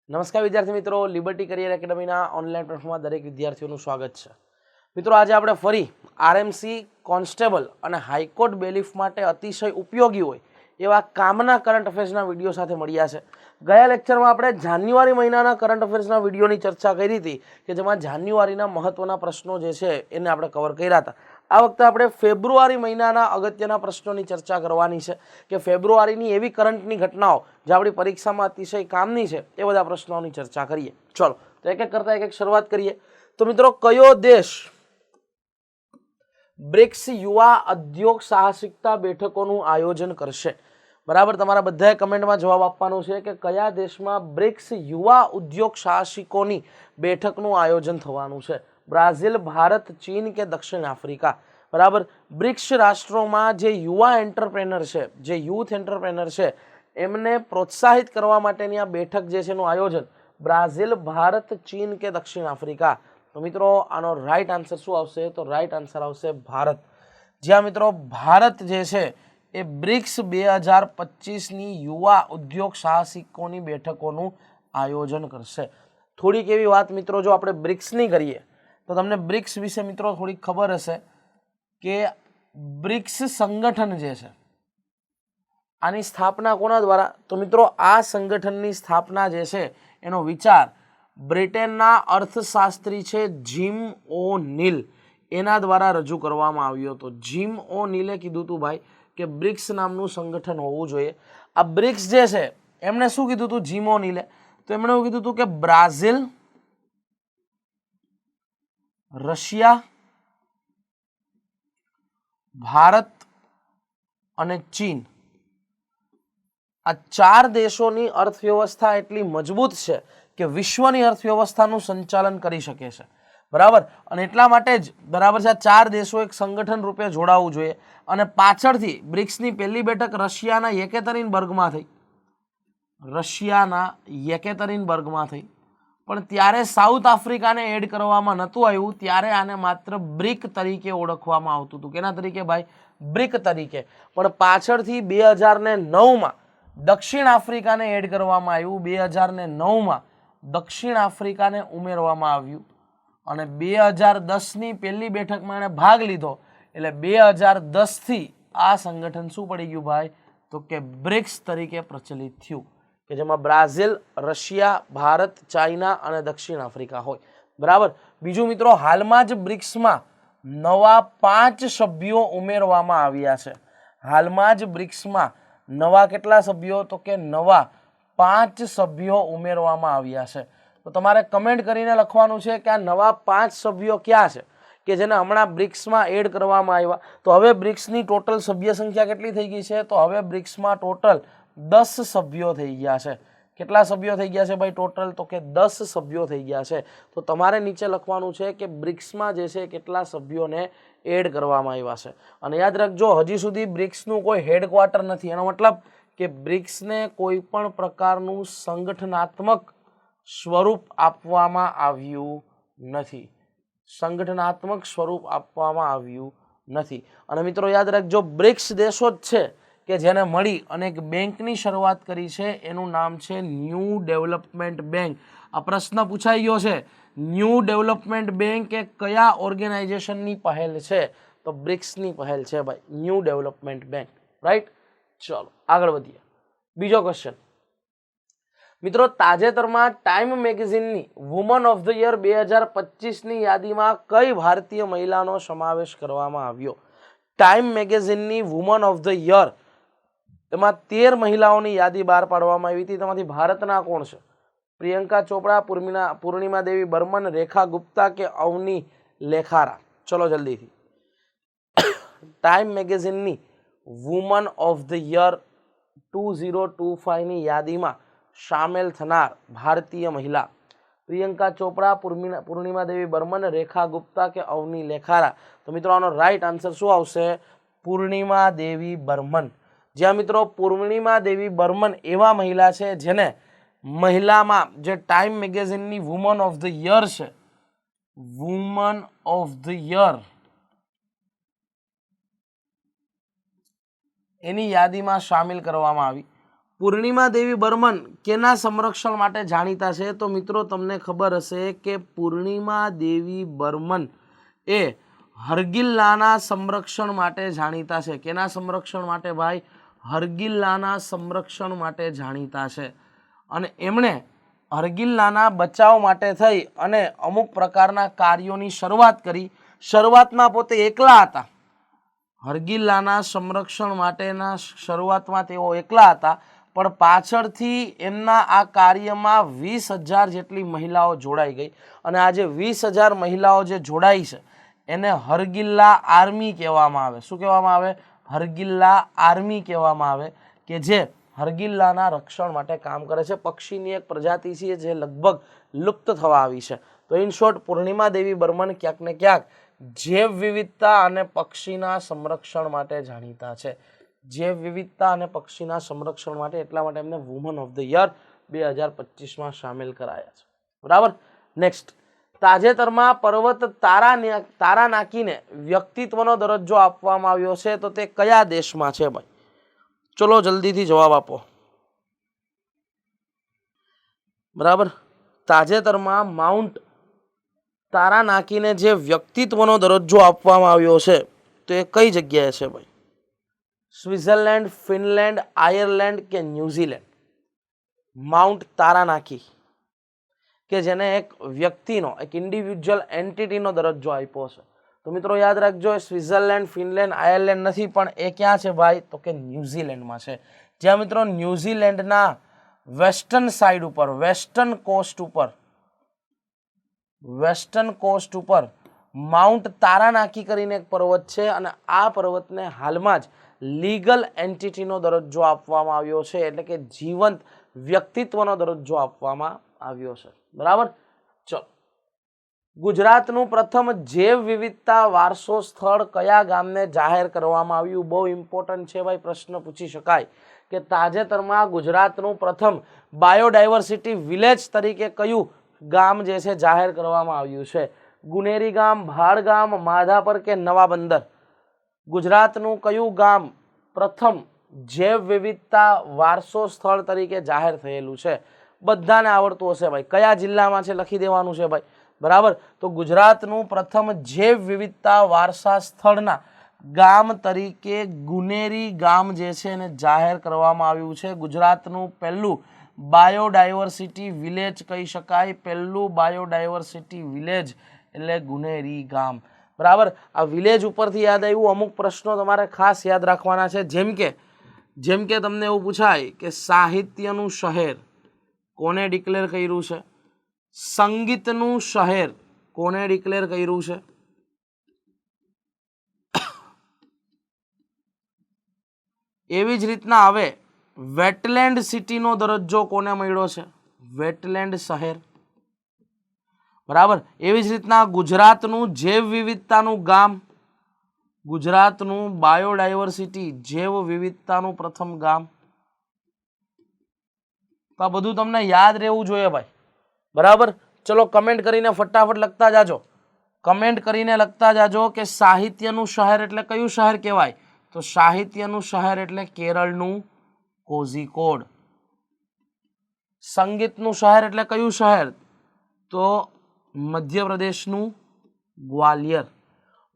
નમસ્કાર વિદ્યાર્થી મિત્રો, લિબર્ટી કરિયર એકેડમીના ઓનલાઈન પ્લેટફોર્મમાં દરેક વિદ્યાર્થીઓનું સ્વાગત છે. મિત્રો, આજે આપણે ફરી આરએમસી કોન્સ્ટેબલ અને હાઈકોર્ટ બેલીફ માટે અતિશય ઉપયોગી હોય એવા કામના કરંટ અફેર્સના વિડીયો સાથે મળ્યા છે. ગયા લેક્ચરમાં આપણે જાન્યુઆરી મહિનાના કરંટ અફેર્સના વિડીયોની ચર્ચા કરી હતી કે જેમાં જાન્યુઆરીના મહત્વના પ્રશ્નો જે છે એને આપણે કવર કર્યા હતા. આ વખતે આપણે ફેબ્રુઆરી મહિનાના અગત્યના પ્રશ્નોની ચર્ચા કરવાની છે કે ફેબ્રુઆરીની એવી કરંટની ઘટનાઓ જે આપણી પરીક્ષામાં અતિશય કામની છે એ બધા પ્રશ્નોની ચર્ચા કરીએ. ચલો તો એક એક કરતા એક શરૂઆત કરીએ. તો મિત્રો, કયો દેશ બ્રિક્સ યુવા ઉદ્યોગ સાહસિકતા બેઠકોનું આયોજન કરશે? બરાબર, તમારા બધાએ કમેન્ટમાં જવાબ આપવાનો છે કે કયા દેશમાં બ્રિક્સ યુવા ઉદ્યોગ સાહસિકોની બેઠકનું આયોજન થવાનું છે. બ્રાઝિલ, ભારત, ચીન કે દક્ષિણ આફ્રિકા? બરાબર, બ્રિક્સ રાષ્ટ્રોમાં જે યુવા એન્ટરપ્રેનર છે, જે યુથ એન્ટરપ્રેનર છે, એમને પ્રોત્સાહિત કરવા માટેની આ બેઠક જે છે એનું આયોજન બ્રાઝિલ, ભારત, ચીન કે દક્ષિણ આફ્રિકા? તો મિત્રો, આનો રાઈટ આન્સર શું આવશે? તો રાઈટ આન્સર આવશે ભારત. જ્યાં મિત્રો ભારત જે છે એ બ્રિક્સ 2025ની યુવા ઉદ્યોગ સાહસિકોની બેઠકોનું આયોજન કરશે. થોડીક એવી વાત મિત્રો, જો આપણે બ્રિક્સની કરીએ તો તમને બ્રિક્સ વિશે મિત્રો થોડીક ખબર હશે કે બ્રિક્સ સંગઠન જે છે આની સ્થાપના કોના દ્વારા? તો મિત્રો, આ સંગઠનની સ્થાપના જે છે એનો વિચાર બ્રિટનના અર્થશાસ્ત્રી છે જીમ ઓ નીલ એના દ્વારા રજૂ કરવામાં આવ્યો હતો. જીમ ઓ નીલે કીધું હતું ભાઈ કે બ્રિક્સ નામનું સંગઠન હોવું જોઈએ. આ બ્રિક્સ જે છે એમણે શું કીધું હતું જીમ ઓ નીલે? તો એમણે એવું કીધું હતું કે બ્રાઝિલ, રશિયા, ભારત અને ચીન, આ ચાર દેશોની અર્થવ્યવસ્થા એટલી મજબૂત છે કે વિશ્વની અર્થવ્યવસ્થાનું સંચાલન કરી શકે છે. બરાબર, અને એટલા માટે જ બરાબર છે આ ચાર દેશો એક સંગઠન રૂપે જોડાવવું જોઈએ. અને પાછળથી બ્રિક્સની પહેલી બેઠક રશિયાના યેકેતરિનબર્ગમાં થઈ. રશિયાના યેકેતરિનબર્ગમાં થઈ, પણ ત્યારે સાઉથ આફ્રિકાને એડ કરવામાં નહોતું આવ્યું. ત્યારે આને માત્ર બ્રિક તરીકે ઓળખવામાં આવતું હતું. કેના તરીકે ભાઈ? બ્રિક તરીકે. પણ પાછળથી 2009માં દક્ષિણ આફ્રિકાને એડ કરવામાં આવ્યું. 2009માં દક્ષિણ આફ્રિકાને ઉમેરવામાં આવ્યું અને 2010ની પહેલી બેઠકમાં એણે ભાગ લીધો. એટલે 2010થી આ સંગઠન શું પડી ગયું ભાઈ? તો કે બ્રિક્સ તરીકે પ્રચલિત થયું, કે જેમાં બ્રાઝિલ, રશિયા, ભારત, ચાઇના અને દક્ષિણ આફ્રિકા હોય. બરાબર. બીજું મિત્રો, હાલમાં જ બ્રિક્સમાં નવા 5 સભ્યો ઉમેરવામાં આવ્યા છે. હાલમાં જ બ્રિક્સમાં નવા કેટલા સભ્યો? તો કે નવા 5 સભ્યો ઉમેરવામાં આવ્યા છે. તો તમારે કમેન્ટ કરીને લખવાનું છે કે આ નવા 5 સભ્યો ક્યાં છે કે જેને હમણાં બ્રિક્સમાં એડ કરવામાં આવ્યા. તો હવે બ્રિક્સની ટોટલ સભ્ય સંખ્યા કેટલી થઈ ગઈ છે? તો હવે બ્રિક્સમાં ટોટલ 10 સભ્યો થઈ ગયા છે. કેટલા સભ્યો થઈ ગયા છે ભાઈ ટોટલ? તો કે 10 સભ્યો થઈ ગયા છે. તો તમારે નીચે લખવાનું છે કે બ્રિક્સમાં જે છે કેટલા સભ્યોને એડ કરવામાં આવ્યા છે. અને યાદ રાખજો, હજી સુધી બ્રિક્સનું કોઈ હેડક્વાર્ટર નથી. એનો મતલબ કે બ્રિક્સને કોઈ પણ પ્રકારનું સંગઠનાત્મક સ્વરૂપ આપવામાં આવ્યું નથી. સંગઠનાત્મક સ્વરૂપ આપવામાં આવ્યું નથી. અને મિત્રો યાદ રાખજો, બ્રિક્સ દેશો જ છે કે જેને મળી અને એક બેંકની શરૂઆત કરી છે. એનું નામ છે ન્યૂ ડેવલપમેન્ટ બેંક. આ પ્રશ્ન પૂછાઈ ગયો છે, ન્યૂ ડેવલપમેન્ટ બેંક એ કયા ઓર્ગેનાઇઝેશનની પહેલ છે? તો બ્રિક્સની પહેલ છે ભાઈ, ન્યૂ ડેવલપમેન્ટ બેંક. રાઈટ. ચલો આગળ વધીએ. બીજો ક્વેશ્ચન મિત્રો, તાજેતરમાં ટાઈમ મેગેઝિનની વુમન ઓફ ધ યર 2025ની યાદીમાં કઈ ભારતીય મહિલાનો સમાવેશ કરવામાં આવ્યો? ટાઈમ મેગેઝિનની વુમન ઓફ ધ યર એમાં 13 મહિલાઓની યાદી બહાર પાડવામાં આવી હતી. તેમાંથી ભારતના કોણ છે? પ્રિયંકા ચોપડા, પૂર્ણિમા દેવી બર્મન, રેખા ગુપ્તા કે અવની લેખારા? ચલો જલ્દીથી. ટાઈમ મેગેઝિનની વુમન ઓફ ધ યર 2025ની યાદીમાં સામેલ થનાર ભારતીય મહિલા પ્રિયંકા ચોપડા, પૂર્ણિમા દેવી બર્મન, રેખા ગુપ્તા કે અવની લેખારા? તો મિત્રો આનો રાઈટ આન્સર શું આવશે? પૂર્ણિમા દેવી બર્મન. જ્યાં મિત્રો પૂર્ણિમા દેવી બર્મન એવા મહિલા છે જેને મહિલામાં જે ટાઈમ મેગેઝિનની વુમન ઓફ ધ યર છે, વુમન ઓફ ધ યર એની યાદીમાં સામેલ કરવામાં આવી. પૂર્ણિમા દેવી બર્મન કેના સંરક્ષણ માટે જાણીતા છે? તો મિત્રો તમને ખબર હશે કે પૂર્ણિમા દેવી બર્મન એ હરગિલ્લાના સંરક્ષણ માટે જાણીતા છે. કેના સંરક્ષણ માટે ભાઈ? હરગિલ્લાના સંરક્ષણ માટે જાણીતા છે. અને એમણે હરગિલ્લાના બચાવ માટે થઈ અને અમુક પ્રકારના કાર્યોની શરૂઆત કરી. શરૂઆતમાં પોતે એકલા હતા. હરગિલ્લાના સંરક્ષણ માટેના શરૂઆતમાં તેઓ એકલા હતા, પણ પાછળથી એમના આ કાર્યમાં 20,000 જેટલી મહિલાઓ જોડાઈ ગઈ. અને આજે 20,000 મહિલાઓ જે જોડાઈ છે એને હરગિલ્લા આર્મી કહેવામાં આવે. શું કહેવામાં આવે? હરગિલ્લા આર્મી કહેવામાં આવે, કે જે હરગિલ્લાના રક્ષણ માટે કામ કરે છે. પક્ષીની એક પ્રજાતિ છે જે લગભગ લુપ્ત થવા આવી છે. તો ઇન શોર્ટ પૂર્ણિમા દેવી બર્મન ક્યાંક ને ક્યાંક જૈવ વિવિધતા અને પક્ષીના સંરક્ષણ માટે જાણીતા છે. જૈવ વિવિધતા અને પક્ષીના સંરક્ષણ માટે, એટલા માટે એમને વુમન ઓફ ધ યર 2025માં સામેલ કરાયા છે. બરાબર. નેક્સ્ટ, તાજેતરમાં પર્વત તારાનાકીને વ્યક્તિત્વનો દરજ્જો આપવામાં આવ્યો છે, તો તે કયા દેશમાં છે ભાઈ? ચલો જલ્દીથી જવાબ આપો. બરાબર. તાજેતરમાં માઉન્ટ તારાનાકીને જે વ્યક્તિત્વનો દરજ્જો આપવામાં આવ્યો છે તો એ કઈ જગ્યાએ છે ભાઈ? સ્વિટ્ઝરલેન્ડ, ફિનલેન્ડ, આયર્લેન્ડ કે ન્યુઝીલેન્ડ? માઉન્ટ તારાનાકી કે જેને એક વ્યક્તિનો, એક ઇન્ડિવિજ્યુઅલ એન્ટિટીનો દરજ્જો આપ્યો છે. તો મિત્રો યાદ રાખજો, સ્વિટ્ઝરલેન્ડ, ફિનલેન્ડ, આયર્લેન્ડ નથી, પણ એ ક્યાં છે ભાઈ? તો કે ન્યુઝીલેન્ડમાં છે. જ્યાં મિત્રો ન્યુઝીલેન્ડના વેસ્ટર્ન સાઈડ ઉપર, વેસ્ટર્ન કોસ્ટ ઉપર માઉન્ટ તારાનાકી કરીને એક પર્વત છે, અને આ પર્વતને હાલમાં જ લીગલ એન્ટિટીનો દરજ્જો આપવામાં આવ્યો છે, એટલે કે જીવંત વ્યક્તિત્વનો દરજ્જો આપવામાં આવ્યો છે. બરાબર. ચલો, ગુજરાતનું પ્રથમ જૈવ વિવિધતા વારસો સ્થળ કયા ગામને જાહેર કરવામાં આવ્યું? બહુ ઇમ્પોર્ટન્ટ છે ભાઈ, પ્રશ્ન પૂછી શકાય કે તાજેતરમાં ગુજરાતનું પ્રથમ બાયોડાયવર્સિટી વિલેજ તરીકે કયું ગામ જે છે જાહેર કરવામાં આવ્યું છે? ગુનેરી ગામ, ભાડ ગામ, માધાપર કે નવા બંદર? ગુજરાતનું કયું ગામ પ્રથમ જૈવ વિવિધતા વારસો સ્થળ તરીકે જાહેર થયેલું છે? બધાને આવડતું હશે ભાઈ. કયા જિલ્લામાં છે લખી દેવાનું છે ભાઈ. બરાબર. તો ગુજરાતનું પ્રથમ જૈવ વિવિધતા વારસા સ્થળના ગામ તરીકે ગુનેરી ગામ જે છે એને જાહેર કરવામાં આવ્યું છે. ગુજરાતનું પહેલું બાયોડાયવર્સિટી વિલેજ કહી શકાય. પહેલું બાયોડાયવર્સિટી વિલેજ એટલે ગુનેરી ગામ. બરાબર. આ વિલેજ ઉપરથી યાદ આવ્યું, અમુક પ્રશ્નો તમારે ખાસ યાદ રાખવાના છે. જેમ કે તમને એવું પૂછાય કે સાહિત્યનું શહેર કોને ડિક્લેર કર્યું છે? સંગીતનું શહેર કોને ડિક્લેર કર્યું છે? એવી જ રીતના હવે વેટલેન્ડ સિટીનો દરજ્જો કોને મળ્યો છે? વેટલેન્ડ શહેર. બરાબર. એવી જ રીતના ગુજરાતનું જૈવ વિવિધતાનું ગામ, ગુજરાતનું બાયોડાયવર્સિટી જૈવ વિવિધતાનું પ્રથમ ગામ. તો આ બધું તમને યાદ રહેવું જોઈએ ભાઈ. બરાબર. ચલો કમેન્ટ કરીને ફટાફટ લખતા જાજો. કમેન્ટ કરીને લખતા જાજો કે સાહિત્યનું શહેર એટલે કયું શહેર કહેવાય? તો સાહિત્યનું શહેર એટલે કેરળનું કોઝિકોડ. સંગીતનું શહેર એટલે કયું શહેર? તો મધ્યપ્રદેશનું ગ્વાલિયર.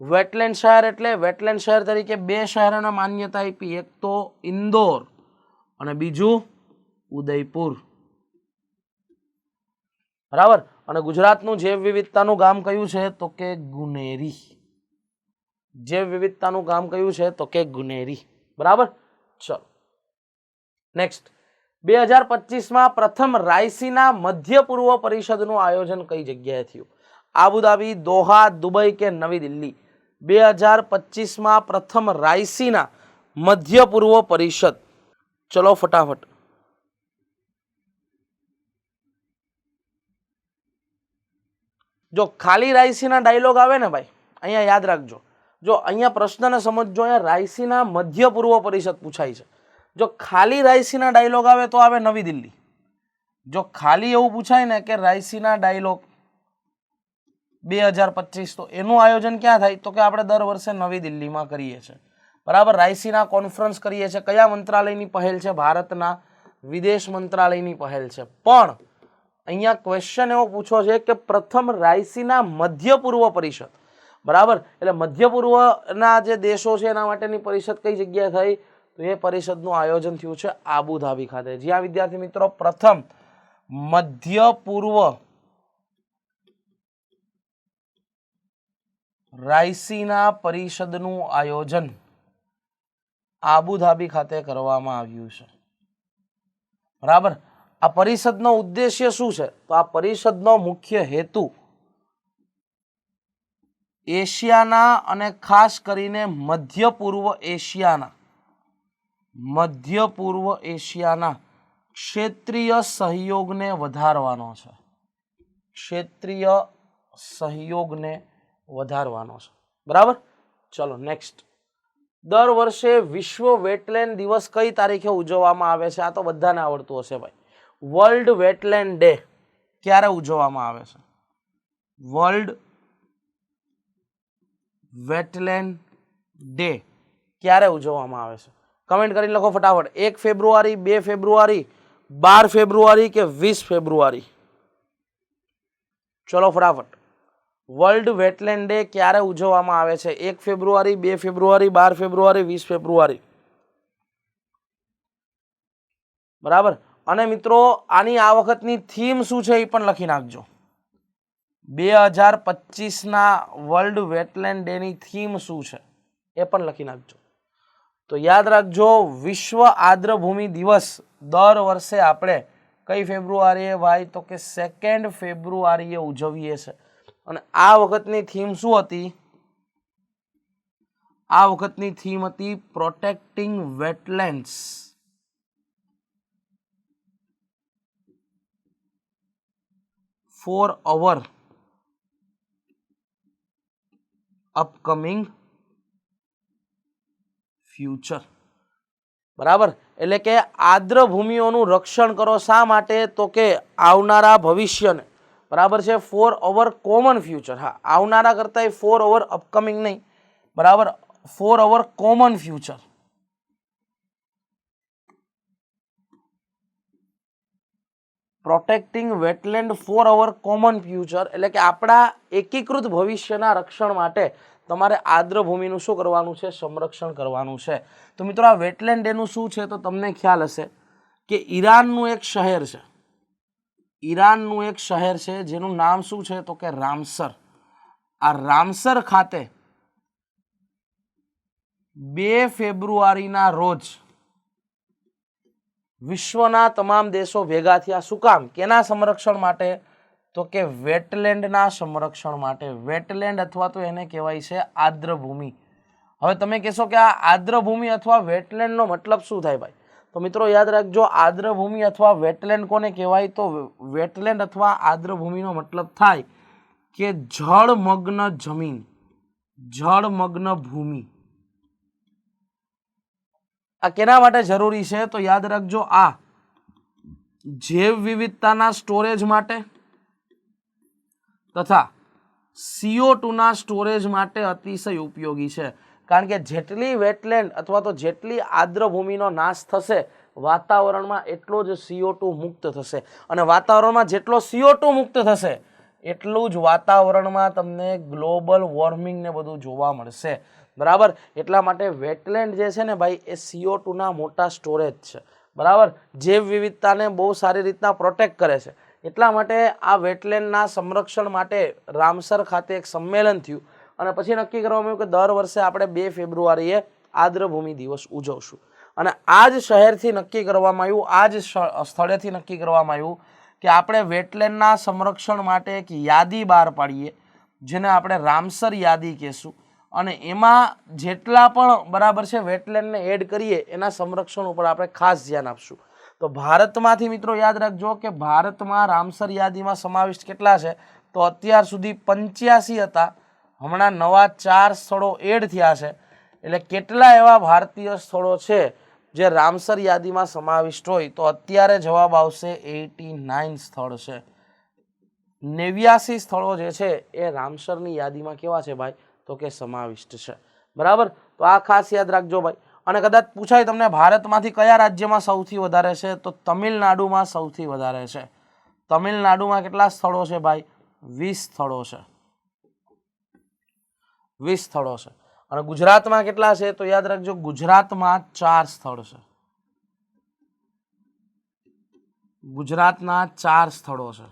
વેટલેન્ડ શહેર એટલે વેટલેન્ડ શહેર તરીકે બે શહેરોને માન્યતા આપી, એક તો ઇન્દોર અને બીજું ઉદયપુર. બરાબર. અને ગુજરાતનું જૈવ વિવિધતાનું ગામ કયું છે? તો કે ગુનેરી. જૈવ વિવિધતાનું ગામ કયું છે? તો કે ગુનેરી. બરાબર. ચલો નેક્સ્ટ, 2025માં પ્રથમ રાયસીના મધ્ય પૂર્વ પરિષદનું આયોજન કઈ જગ્યાએ થયું? આબુધાબી, દોહા, દુબઈ કે નવી દિલ્હી? 2025માં પ્રથમ રાયસીના મધ્ય પૂર્વ પરિષદ. ચલો ફટાફટ. જો ખાલી રાયસીના ડાયલોગ આવે ને ભાઈ, અહીંયા યાદ રાખજો. જો અહીંયા પ્રશ્નને સમજજો, અહીંયા રાયસીના મધ્ય પૂર્વ પરિષદ પૂછાય છે. જો ખાલી રાયસીના ડાયલોગ આવે તો આવે નવી દિલ્હી. જો ખાલી એવું પૂછાય ને કે રાયસીના ડાયલોગ 2025, તો એનું આયોજન ક્યાં થાય? તો કે આપણે દર વર્ષે નવી દિલ્હીમાં કરીએ છીએ. બરાબર, રાયસીના કોન્ફરન્સ કરીએ છીએ, કયા મંત્રાલયની પહેલ છે? ભારતના વિદેશ મંત્રાલયની પહેલ છે. પણ અહીંયા ક્વેશ્ચન એવો પૂછો છે કે પ્રથમ રાયસીના મધ્ય પૂર્વ પરિષદ, બરાબર, એટલે મધ્ય પૂર્વના જે દેશો છે એના માટેની પરિષદ કઈ જગ્યાએ થઈ? તો એ પરિષદનું આયોજન થયું છે આબુધાબી ખાતે. જ્યાં વિદ્યાર્થી મિત્રો પ્રથમ મધ્ય પૂર્વ રાયસીના પરિષદનું આયોજન આબુધાબી ખાતે કરવામાં આવ્યું છે. બરાબર, આ પરિષદનો ઉદ્દેશ્ય શું છે? તો આ પરિષદનો મુખ્ય હેતુ એશિયાના અને ખાસ કરીને મધ્ય પૂર્વ એશિયાના ક્ષેત્રીય સહયોગને વધારવાનો છે. ક્ષેત્રીય સહયોગને વધારવાનો છે. બરાબર, ચલો નેક્સ્ટ. દર વર્ષે વિશ્વ વેટલેન્ડ દિવસ કઈ તારીખે ઉજવવામાં આવે છે? આ તો બધાને આવડતું હશે ભાઈ. વર્લ્ડ વેટલેન્ડ ડે ક્યારે ઉજવવામાં આવે છે? વર્લ્ડ વેટલેન્ડ ડે ક્યારે ઉજવવામાં આવે છે? કમેન્ટ કરીને લખો ફટાફટ. 1 ફેબ્રુઆરી, 2 ફેબ્રુઆરી, 12 ફેબ્રુઆરી કે 20 ફેબ્રુઆરી? ચલો ફટાફટ. વર્લ્ડ વેટલેન્ડ ડે ક્યારે ઉજવવામાં આવે છે? 1 ફેબ્રુઆરી, 2 ફેબ્રુઆરી, 12 ફેબ્રુઆરી, 20 ફેબ્રુઆરી? બરાબર, અને મિત્રો આની આ વખતની થીમ શું છે એ પણ લખી નાખજો. 2025ના વર્લ્ડ વેટલેન્ડ ડે ની થીમ શું છે એ પણ લખી નાખજો. તો યાદ રાખજો, વિશ્વ આર્દ્રભૂમિ દિવસ દર વર્ષે આપણે કઈ ફેબ્રુઆરીએ ભાઈ? તો કે 2 ફેબ્રુઆરીએ ઉજવીએ છીએ. અને આ વખતની થીમ શું હતી? આ વખતની થીમ હતી પ્રોટેક્ટિંગ વેટલેન્ડ્સ ફોર અવર અપકમિંગ ફ્યુચર. બરાબર, એટલે કે આર્દ્રભૂમિઓનું રક્ષણ કરો. શા માટે? તો કે આવનારા ભવિષ્યને. બરાબર છે, ફોર અવર કોમન ફ્યુચર. હા, આવનારા કરતા ફોર અવર અપકમિંગ નહીં, બરાબર, for our common future. Protecting wetland for our common future એટલે કે આપણા એકીકૃત ભવિષ્યના રક્ષણ માટે તમારે આર્દ્રભૂમિનું શું કરવાનું છે? સંરક્ષણ કરવાનું છે. તો મિત્રો આ વેટલેન્ડ ડેનું શું છે? તો તમને ખ્યાલ હશે કે ઈરાનનું એક શહેર છે. ઈરાનનું એક શહેર છે જેનું નામ શું છે? તો કે રામસર. આ રામસર ખાતે 2 ફેબ્રુઆરીના રોજ વિશ્વના તમામ દેશો ભેગા થયા. શું કામ? કેના સંરક્ષણ માટે? તો કે વેટલેન્ડના સંરક્ષણ માટે. વેટલેન્ડ અથવા તો એને કહેવાય છે આર્દ્રભૂમિ. હવે તમે કહેશો કે આ આર્દ્રભૂમિ અથવા વેટલેન્ડનો મતલબ શું થાય ભાઈ? તો મિત્રો યાદ રાખજો, આર્દ્રભૂમિ અથવા વેટલેન્ડ કોને કહેવાય? તો વેટલેન્ડ અથવા આર્દ્રભૂમિનો મતલબ થાય કે જળમગ્ન જમીન, જળમગ્ન ભૂમિ. આ કેના માટે જરૂરી છે? તો યાદ રાખજો, આ જૈવ વિવિધતાના સ્ટોરેજ માટે તથા CO2 ના સ્ટોરેજ માટે અતિશય ઉપયોગી છે. કારણ કે જેટલી વેટલેન્ડ અથવા તો જેટલી આર્દ્રભૂમિનો નાશ થશે વાતાવરણમાં એટલો જ CO2 મુક્ત થશે. અને વાતાવરણમાં જેટલો CO2 મુક્ત થશે એટલું જ વાતાવરણમાં તમને ગ્લોબલ વોર્મિંગ ને બધું જોવા મળશે. બરાબર, એટલા માટે વેટલેન્ડ જે છે ને ભાઈ એ CO2 ના મોટા સ્ટોરેજ છે. બરાબર, જૈવ વિવિધતાને બહુ સારી રીતના પ્રોટેક્ટ કરે છે. એટલા માટે આ વેટલેન્ડના સંરક્ષણ માટે રામસર ખાતે એક સંમેલન થયું અને પછી નક્કી કરવામાં આવ્યું કે દર વર્ષે આપણે 2 ફેબ્રુઆરીએ આર્દ્રભૂમિ દિવસ ઉજવશું. અને આ જ શહેરથી નક્કી કરવામાં આવ્યું, આ જ સ્થળેથી નક્કી કરવામાં આવ્યું કે આપણે વેટલેન્ડના સંરક્ષણ માટે એક યાદી બહાર પાડીએ જેને આપણે રામસર યાદી કહેશું. અને એમાં જેટલા પણ બરાબર છે વેટલેન્ડને એડ કરીએ એના સંરક્ષણ ઉપર આપણે ખાસ ધ્યાન આપશું. તો ભારતમાંથી મિત્રો યાદ રાખજો કે ભારતમાં રામસર યાદીમાં સમાવિષ્ટ કેટલા છે? તો અત્યાર સુધી 85 હતા, હમણાં નવા 4 સ્થળો એડ થયા છે. એટલે કેટલા એવા ભારતીય સ્થળો છે જે રામસર યાદીમાં સમાવિષ્ટ હોય? તો અત્યારે જવાબ આવશે 89 સ્થળ છે. 89 સ્થળો જે છે એ રામસરની યાદીમાં કેવા છે ભાઈ? તો કે સમાવિષ્ટ છે. બરાબર, તો આ ખાસ યાદ રાખજો ભાઈ. અને કદાચ પૂછાય તમને ભારતમાંથી કયા રાજ્યમાં સૌથી વધારે છે, તો તમિલનાડુમાં સૌથી વધારે છે. તમિલનાડુમાં કેટલા સ્થળો છે ભાઈ? 20 સ્થળો છે. 20 સ્થળો છે. અને ગુજરાતમાં કેટલા છે, તો યાદ રાખજો ગુજરાતમાં 4 સ્થળ છે. ગુજરાતના 4 સ્થળો છે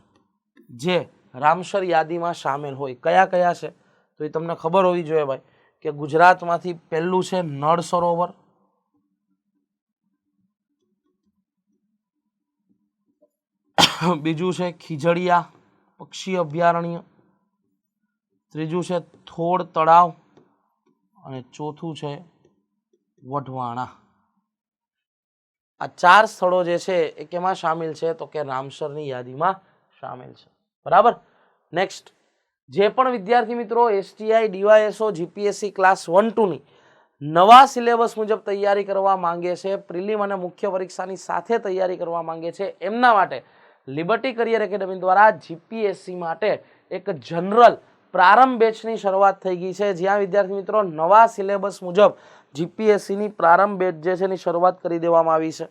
જે રામસર યાદીમાં સામેલ હોય. કયા કયા છે તો એ તમને ખબર હોવી જોઈએ ભાઈ, કે ગુજરાતમાંથી પહેલું છે નળ સરોવર, બીજું છે ખીજડીયા પક્ષી અભયારણ્ય, ત્રીજું છે થોડ તળાવ અને ચોથું છે વઢવાણા. આ 4 સ્થળો જે છે એ કેમાં સામેલ છે, તો કે રામસરની યાદીમાં સામેલ છે. બરાબર. નેક્સ્ટ, જે પણ વિદ્યાર્થી મિત્રો એસટીઆઈ, ડીવાયએસઓ, જીપીએસસી ક્લાસ 1-2 ની નવા સિલેબસ મુજબ તૈયારી કરવા માંગે છે, પ્રિલિમ અને મુખ્ય પરીક્ષાની સાથે તૈયારી કરવા માંગે છે, એમના માટે લિબર્ટી કરિયર એકેડમી દ્વારા જીપીએસસી માટે એક જનરલ પ્રારંભ બેચની શરૂઆત થઈ ગઈ છે, જ્યાં વિદ્યાર્થી મિત્રો નવા સિલેબસ મુજબ જીપીએસસીની પ્રારંભ બેચ જે છે એની શરૂઆત કરી દેવામાં આવી છે.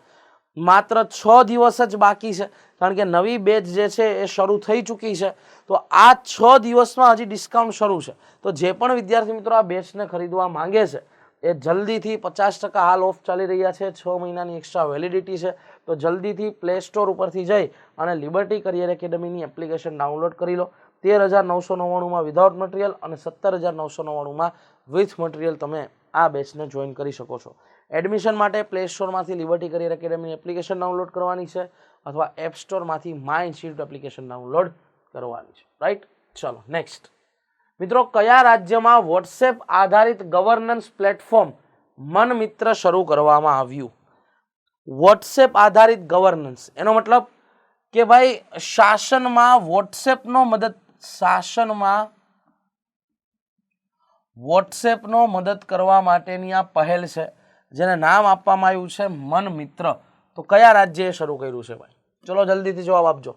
માત્ર 6 દિવસ જ બાકી છે, કારણ કે નવી બેચ જે છે એ શરૂ થઈ ચૂકી છે. તો આ 6 દિવસમાં હજી ડિસ્કાઉન્ટ શરૂ છે. તો જે પણ વિદ્યાર્થી મિત્રો આ બેચને ખરીદવા માંગે છે એ જલ્દીથી 50% હાલ ઓફ ચાલી રહ્યા છે, 6 મહિનાની એક્સ્ટ્રા વેલિડિટી છે. તો જલ્દીથી પ્લે સ્ટોર ઉપરથી જઈ અને લિબર્ટી કરિયર એકેડમીની એપ્લિકેશન ડાઉનલોડ કરી લો. 13,999માં વિધાઉટ મટીરિયલ અને 17,999માં વિથ મટીરિયલ તમે આ બેચને જોઈન કરી શકો છો. એડમિશન માટે પ્લે સ્ટોરમાંથી લિબર્ટી કરિયર એકેડમીની એપ્લિકેશન ડાઉનલોડ કરવાની છે અથવા એપ સ્ટોરમાંથી માય ઇન્સ્ટિટ્યૂટ એપ્લિકેશન ડાઉનલોડ કરવાની છે. રાઈટ. ચલો નેક્સ્ટ મિત્રો, કયા રાજ્યમાં વોટ્સએપ આધારિત ગવર્નન્સ પ્લેટફોર્મ મન મિત્ર શરૂ કરવામાં આવ્યું? વોટ્સએપ આધારિત ગવર્નન્સ એનો મતલબ કે ભાઈ શાસનમાં વોટ્સએપનો મદદ કરવા માટેની આ પહેલ છે, જેને નામ આપવામાં આવ્યું છે મન મિત્ર. તો કયા રાજ્યએ શરૂ કર્યું છે ભાઈ? ચલો જલ્દીથી જવાબ આપજો.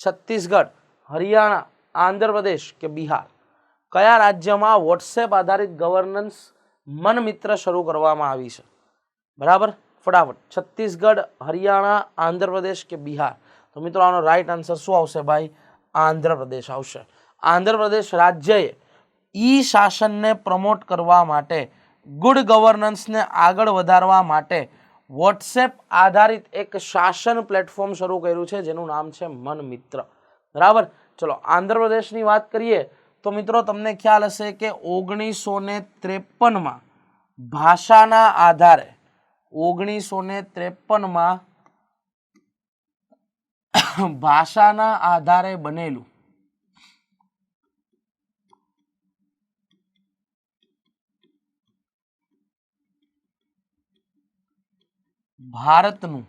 છત્તીસગઢ, હરિયાણા, આંધ્રપ્રદેશ કે બિહાર? કયા રાજ્યમાં વોટ્સએપ આધારિત ગવર્નન્સ મન મિત્ર શરૂ કરવામાં આવી છે? બરાબર, ફટાફટ. છત્તીસગઢ, હરિયાણા, આંધ્રપ્રદેશ કે બિહાર? તો મિત્રો આનો રાઈટ આન્સર શું આવશે ભાઈ? આંધ્રપ્રદેશ આવશે. આંધ્રપ્રદેશ રાજ્યએ ઈ શાસનને પ્રમોટ કરવા માટે, ગુડ ગવર્નન્સને આગળ વધારવા માટે વોટ્સએપ આધારિત એક શાસન પ્લેટફોર્મ શરૂ કર્યું છે, જેનું નામ છે મન મિત્ર. બરાબર. ચલો આંધ્રપ્રદેશની વાત કરીએ તો મિત્રો તમને ખ્યાલ હશે કે 1953માં ભાષાના આધારે 1953માં ભાષાના આધારે બનેલું ભારતનું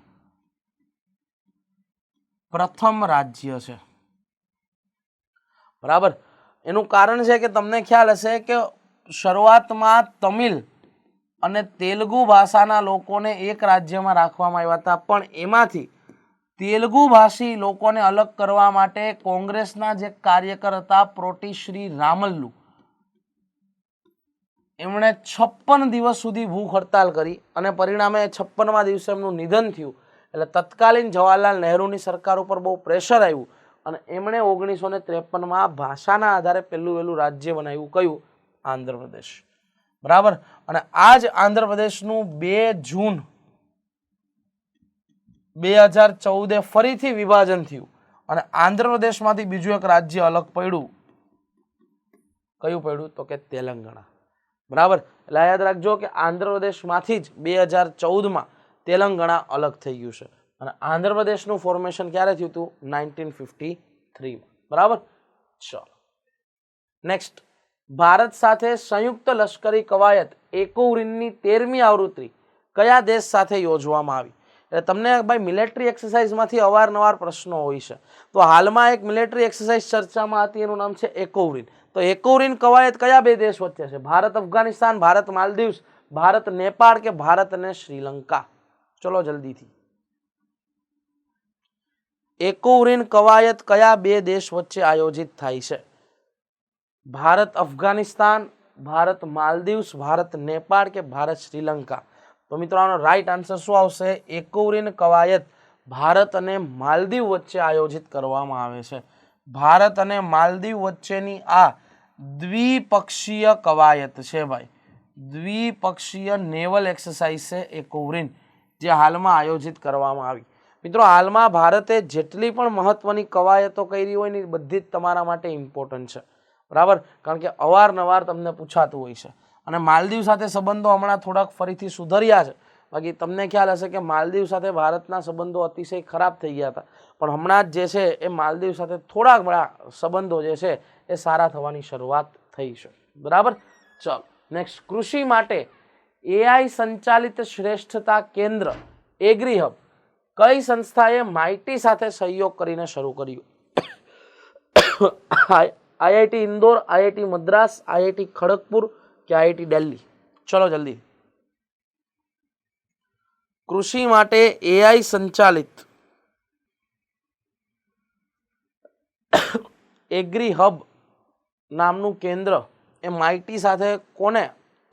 પ્રથમ રાજ્ય છે. બરાબર. એનું કારણ છે કે તમને ખ્યાલ હશે કે શરૂઆતમાં તમિલ અને તેલુગુ ભાષાના લોકોને એક રાજ્યમાં રાખવામાં આવ્યા હતા, પણ એમાંથી તેલુગુ ભાષી લોકોને અલગ કરવા માટે કોંગ્રેસના જે કાર્યકર હતા પ્રોટીશ્રી રામલ્લુ, એમણે 56 દિવસ સુધી ભૂખ હડતાલ કરી અને પરિણામે 56મા દિવસે એમનું નિધન થયું. એટલે તત્કાલીન જવાહરલાલ નહેરુની સરકાર ઉપર બહુ પ્રેશર આવ્યું અને એમણે 1953માં ભાષાના આધારે પહેલું રાજ્ય બનાવ્યું. કયું? આંધ્રપ્રદેશ. બરાબર. અને આ જ આંધ્રપ્રદેશનું 2 જૂન 2014 ફરીથી વિભાજન થયું અને આંધ્રપ્રદેશમાંથી બીજું એક રાજ્ય અલગ પડ્યું. કયું પડ્યું? તો કે તેલંગાણા. બરાબર. એટલે યાદ રાખજો કે આંધ્રપ્રદેશમાંથી જ 2014માં તેલંગાણા અલગ થઈ ગયું છે. અને આંધ્રપ્રદેશનું ફોર્મેશન ક્યારે થયું હતું? 1953માં. બરાબર. ચલો નેક્સ્ટ, ભારત સાથે સંયુક્ત લશ્કરી કવાયત એકોઉરીનની 13મી આવૃત્તિ કયા દેશ સાથે યોજવામાં આવી? એટલે તમને ભાઈ મિલિટરી એક્સરસાઇઝમાંથી અવારનવાર પ્રશ્નો હોય છે. તો હાલમાં એક મિલિટરી એક્સરસાઇઝ ચર્ચામાં હતી, એનું નામ છે એકોઉરીન. તો એકોઉરીન કવાયત કયા 2 દેશ વચ્ચે છે? ભારત અફઘાનિસ્તાન, ભારત માલદીવ્સ, ભારત નેપાળ કે ભારત અને શ્રીલંકા? ચલો જલ્દીથી. એકોઉરીન કવાયત કયા 2 દેશ વચ્ચે આયોજિત થાય છે? ભારત અફઘાનિસ્તાન, ભારત માલદીવ્સ, ભારત નેપાળ કે ભારત શ્રીલંકા? તો મિત્રો આનો રાઈટ આન્સર શું આવશે? એકોવરીન કવાયત ભારત અને માલદીવ વચ્ચે આયોજિત કરવામાં આવે છે. ભારત અને માલદીવ વચ્ચેની આ દ્વિપક્ષીય કવાયત છે ભાઈ, દ્વિપક્ષીય નેવલ એક્સરસાઇઝ છે એકોવરીન, જે હાલમાં આયોજિત કરવામાં આવી. મિત્રો હાલમાં ભારતે જેટલી પણ મહત્વની કવાયતો કરી હોય ને બધી જ તમારા માટે ઇમ્પોર્ટન્ટ છે, બરાબર, કારણ કે અવારનવાર તમને પૂછાતું હોય છે. અને માલદીવ સાથે સંબંધો હમણાં થોડાક ફરીથી સુધર્યા છે. બાકી તમને ખ્યાલ હશે કે માલદીવ સાથે ભારતના સંબંધો અતિશય ખરાબ થઈ ગયા હતા, પણ હમણાં જ જે છે એ માલદીવ સાથે થોડાક બડા સંબંધો જે છે એ સારા થવાની શરૂઆત થઈ છે, બરાબર. ચાલો નેક્સ્ટ, કૃષિ માટે એઆઈ સંચાલિત શ્રેષ્ઠતા કેન્દ્ર એગ્રી હબ કઈ સંસ્થાએ માઇટી સાથે સહયોગ કરીને શરૂ કર્યું? IIT Indore, IIT Madras, IIT Kharagpur કે આઈઆઈટી દિલ્હી? ચલો જલ્દી. કૃષિ માટે એઆઈ સંચાલિત એગ્રી હબ નામનું કેન્દ્ર એ માઇટી સાથે કોને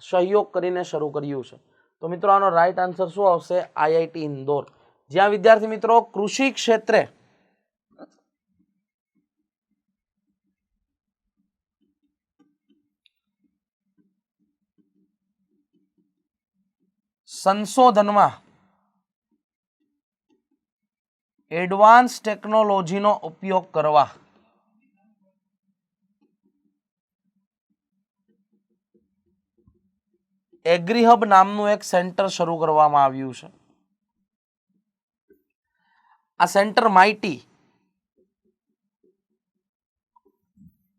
સહયોગ કરીને શરૂ કર્યું છે? તો મિત્રો આનો રાઈટ આન્સર શું આવશે? આઈઆઈટી ઇન્દોર, જ્યાં વિદ્યાર્થી મિત્રો કૃષિ ક્ષેત્રે સંશોધનમાં એડવાન્સ ટેકનોલોજીનો ઉપયોગ કરવા એગ્રીહબ નામનું એક સેન્ટર શરૂ કરવામાં આવ્યું છે. આ સેન્ટર માઇટી,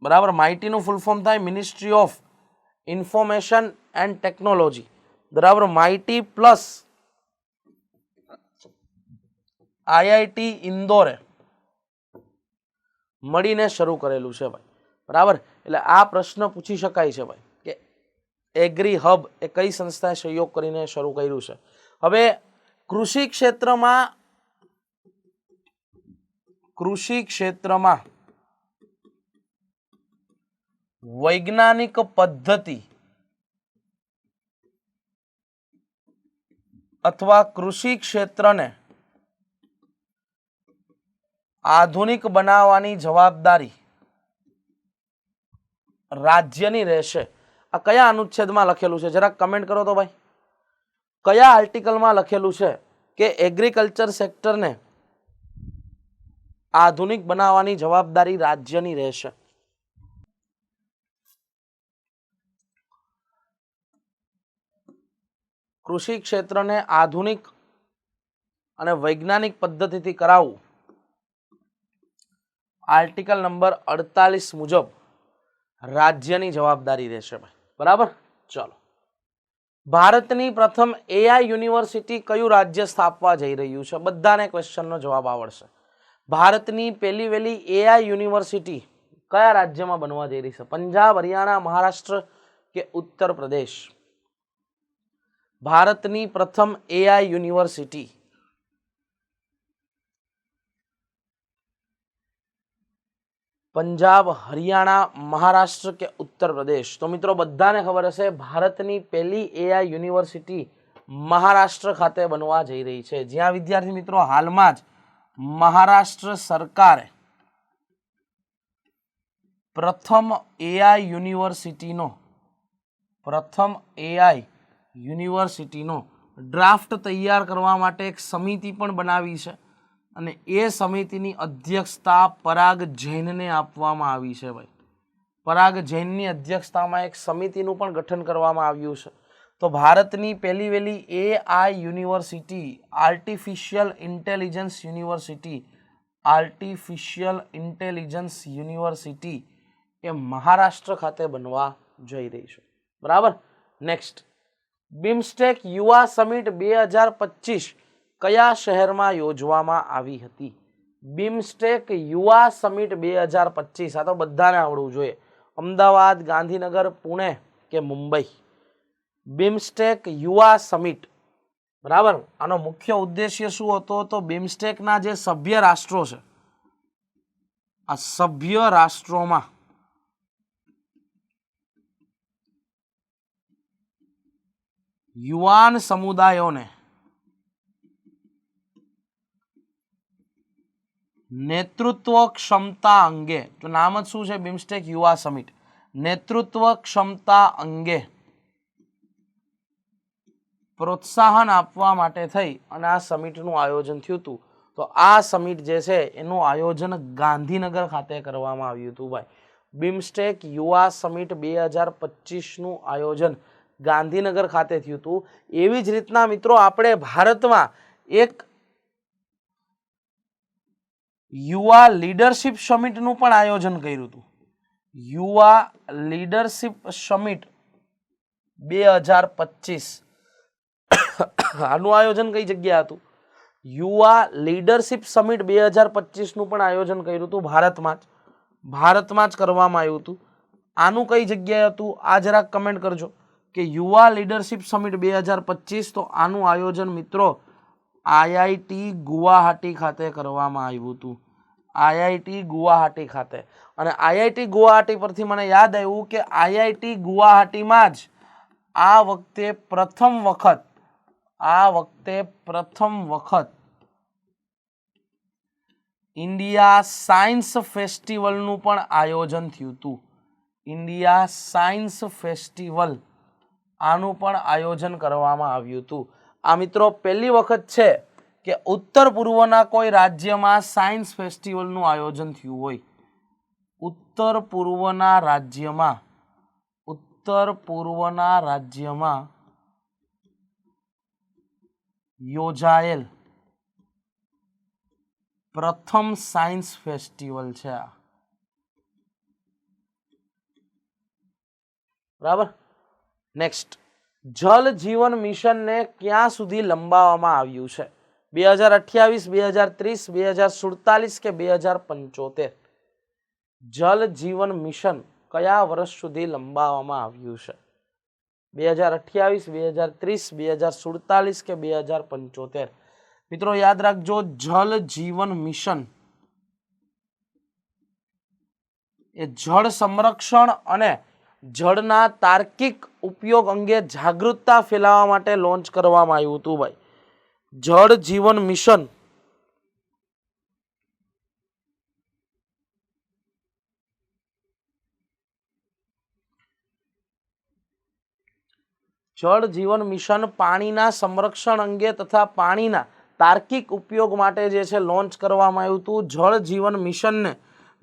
બરાબર, માઇટીનું ફૂલ ફોર્મ થાય ministry of information and technology, બરાબર, માઇટી પ્લસ આઈઆઈટી ઇન્દોરે મળીને શરૂ કરેલું છે ભાઈ, બરાબર. એટલે આ પ્રશ્ન પૂછી શકાય છે ભાઈ કે એગ્રી હબ એ કઈ સંસ્થાએ સહયોગ કરીને શરૂ કર્યું છે? હવે કૃષિ ક્ષેત્રમાં વૈજ્ઞાનિક પદ્ધતિ અથવા કૃષિ ક્ષેત્રને આધુનિક બનાવવાની જવાબદારી રાજ્યની રહેશે. આ કયા અનુચ્છેદમાં લખેલું છે? જરાક કમેન્ટ કરો તો ભાઈ, કયા આર્ટિકલમાં લખેલું છે કે એગ્રીકલ્ચર સેક્ટરને આધુનિક બનાવવાની જવાબદારી રાજ્યની રહેશે? કૃષિ ક્ષેત્રને આધુનિક અને વૈજ્ઞાનિક પદ્ધતિથી કરાવવું આર્ટિકલ નંબર 48 મુજબ રાજ્યની જવાબદારી રહેશે ભાઈ, બરાબર. ચલો, ભારતની પ્રથમ એઆઈ યુનિવર્સિટી કયું રાજ્ય સ્થાપવા જઈ રહ્યું છે? બધાને ક્વેશ્ચનનો જવાબ આવડશે. ભારતની પહેલી વહેલી એઆઈ યુનિવર્સિટી કયા રાજ્યમાં બનવા જઈ રહી છે? પંજાબ, હરિયાણા, મહારાષ્ટ્ર કે ઉત્તર પ્રદેશ? ભારતની પ્રથમ એઆઈ યુનિવર્સિટી પંજાબ, હરિયાણા, મહારાષ્ટ્ર કે ઉત્તર પ્રદેશ? તો મિત્રો બધાને ખબર હશે ભારતની પહેલી એઆઈ યુનિવર્સિટી મહારાષ્ટ્ર ખાતે બનવા જઈ રહી છે, જ્યાં વિદ્યાર્થી મિત્રો હાલમાં જ મહારાષ્ટ્ર સરકારે પ્રથમ એઆઈ યુનિવર્સિટીનો ડ્રાફ્ટ તૈયાર કરવા માટે એક સમિતિ પણ બનાવી છે, અને એ સમિતિની અધ્યક્ષતા પરાગ જૈનને આપવામાં આવી છે ભાઈ. પરાગ જૈનની અધ્યક્ષતામાં એક સમિતિનું પણ ગઠન કરવામાં આવ્યું છે. તો ભારતની પહેલી વહેલી AI university artificial intelligence university એ મહારાષ્ટ્ર ખાતે બનવા જઈ રહી છે, બરાબર. નેક્સ્ટ, બિમસ્ટેક યુવા સમિટ 2025 કયા શહેરમાં યોજવામાં આવી હતી? બિમસ્ટેક યુવા સમિટ 2025, આ તો બધાને આવડવું જોઈએ. અમદાવાદ, ગાંધીનગર, પુણે કે મુંબઈ? બિમસ્ટેક યુવા સમિટ, બરાબર. આનો મુખ્ય ઉદ્દેશ્ય શું હતો? તો બિમસ્ટેકના જે સભ્ય રાષ્ટ્રો છે, આ સભ્ય રાષ્ટ્રોમાં યુવાન સમુદાયોને નેતૃત્વ ક્ષમતા અંગે, તો નામ જ શું છે? બિમસ્ટેક યુવા સમિટ. નેતૃત્વ ક્ષમતા અંગે પ્રોત્સાહન આપવા માટે થઈ અને આ સમિટનું આયોજન થયું હતું. તો આ સમિટ જે છે એનું આયોજન ગાંધીનગર ખાતે કરવામાં આવ્યું હતું ભાઈ. બિમસ્ટેક યુવા સમિટ 2025નું આયોજન ગાંધીનગર ખાતે થયું હતું. એવી જ રીતના મિત્રો આપણે ભારતમાં એક યુવા લીડરશિપ સમિટનું પણ આયોજન કર્યું હતું. યુવા લીડરશિપ સમિટ 2025 આનું આયોજન કઈ જગ્યા હતું? યુવા લીડરશિપ સમિટ 2025નું પણ આયોજન કર્યું હતું ભારતમાં જ કરવામાં આવ્યું હતું. આનું કઈ જગ્યાએ હતું આ જરાક કમેન્ટ કરજો કે યુવા લીડરશિપ સમિટ 2025. તો આનું આયોજન મિત્રો આઈઆઈટી ગુવાહાટી ખાતે કરવામાં આવ્યું હતું. આઈઆઈટી ગુવાહાટી ખાતે. અને આઈઆઈટી ગુવાહાટી પરથી મને યાદ આવ્યું કે આઈઆઈટી ગુવાહાટીમાં જ આ વખતે પ્રથમ વખત ઇન્ડિયા સાયન્સ ફેસ્ટિવલનું પણ આયોજન થયું હતું. ઇન્ડિયા સાયન્સ ફેસ્ટિવલ આનું પણ આયોજન કરવામાં આવ્યું હતું. આ મિત્રો પહેલી વખત છે કે ઉત્તર પૂર્વના કોઈ રાજ્યમાં સાયન્સ ફેસ્ટિવલનું આયોજન થયું હોય. ઉત્તર પૂર્વના રાજ્યમાં યોજાયેલ પ્રથમ સાયન્સ ફેસ્ટિવલ છે આ. બરાબર. નેક્સ્ટ, જલ જીવન મિશનને ક્યાં સુધી લંબાવવામાં આવ્યું છે? 2028, 2030, 2047 કે 2075? જલ જીવન મિશન કયા વર્ષ સુધી લંબાવવામાં આવ્યું છે? 2028, 2030, 2047 કે 2075? મિત્રો યાદ રાખજો, જલ જીવન મિશન એ જળ સંરક્ષણ અને જળના તાર્કિક ઉપયોગ અંગે જાગૃતતા ફેલાવવા માટે લોન્ચ કરવામાં આવ્યું હતું ભાઈ. જળ જીવન મિશન પાણીના સંરક્ષણ અંગે તથા પાણીના તાર્કિક ઉપયોગ માટે જે છે લોન્ચ કરવામાં આવ્યું હતું. જળ જીવન મિશનને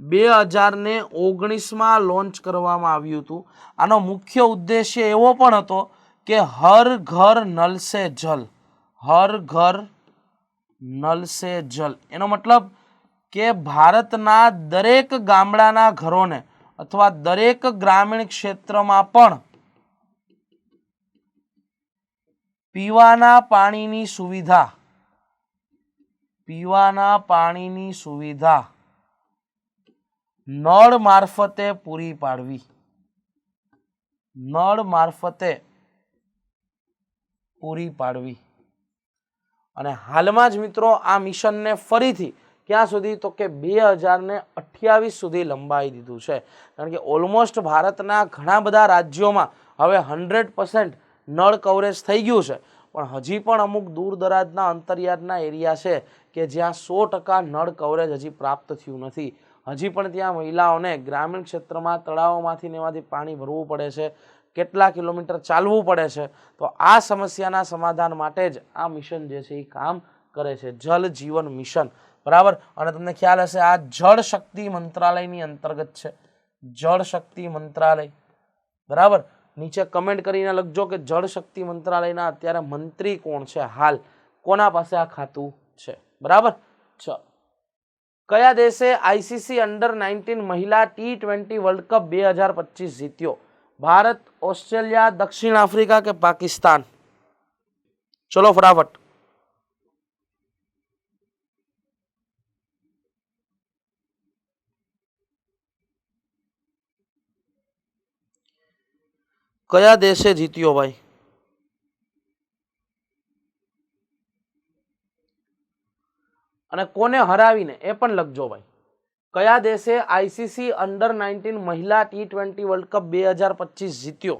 2019માં લોન્ચ કરવામાં આવ્યું હતું. આનો મુખ્ય ઉદ્દેશ્ય એવો પણ હતો કે હર ઘર નલ સે જલ. હર ઘર નલ સે જલ એનો મતલબ કે ભારતના દરેક ગામડાના ઘરોને અથવા દરેક ગ્રામીણ ક્ષેત્રમાં પણ પીવાના પાણીની સુવિધા નળ મારફતે પૂરી પાડવી. અને હાલમાં જ મિત્રો આ મિશનને ફરીથી ક્યાં સુધી? તો કે 2028 સુધી લંબાવી દીધું છે. કારણ કે ઓલમોસ્ટ ભારતના ઘણા બધા રાજ્યોમાં હવે 100% નળ કવરેજ થઈ ગયું છે. પણ હજી પણ અમુક દૂર દરાજના અંતરિયાળના એરિયા છે કે જ્યાં 100% નળ કવરેજ હજી પ્રાપ્ત થયું નથી. હજી પણ ત્યાં મહિલાઓને ગ્રામીણ ક્ષેત્રમાં તળાવોમાંથી ને એમાંથી પાણી ભરવું પડે છે, કેટલા કિલોમીટર ચાલવું પડે છે. તો આ સમસ્યાના સમાધાન માટે જ આ મિશન જે છે એ કામ કરે છે, જલ જીવન મિશન. બરાબર. અને તમને ખ્યાલ હશે આ જળ શક્તિ મંત્રાલયની અંતર્ગત છે. જળ શક્તિ મંત્રાલય. બરાબર. નીચે કમેન્ટ કરીને લખજો કે જળ શક્તિ મંત્રાલયના અત્યારે મંત્રી કોણ છે, હાલ કોના પાસે આ ખાતું છે. બરાબર. ચાલો, કયા દેશે આઈસીસી અંડર-19 મહિલા T20 વર્લ્ડ કપ 2025 જીત્યો? ભારત, ઓસ્ટ્રેલિયા, દક્ષિણ આફ્રિકા કે પાકિસ્તાન? ચલો ફટાફટ. કયા દેશે જીત્યો ભાઈ? અને કોને હરાવીને એ પણ લખજો ભાઈ. કયા દેશે આઈસીસી અંડર-19 મહિલા T20 વર્લ્ડ કપ 2025 જીત્યો?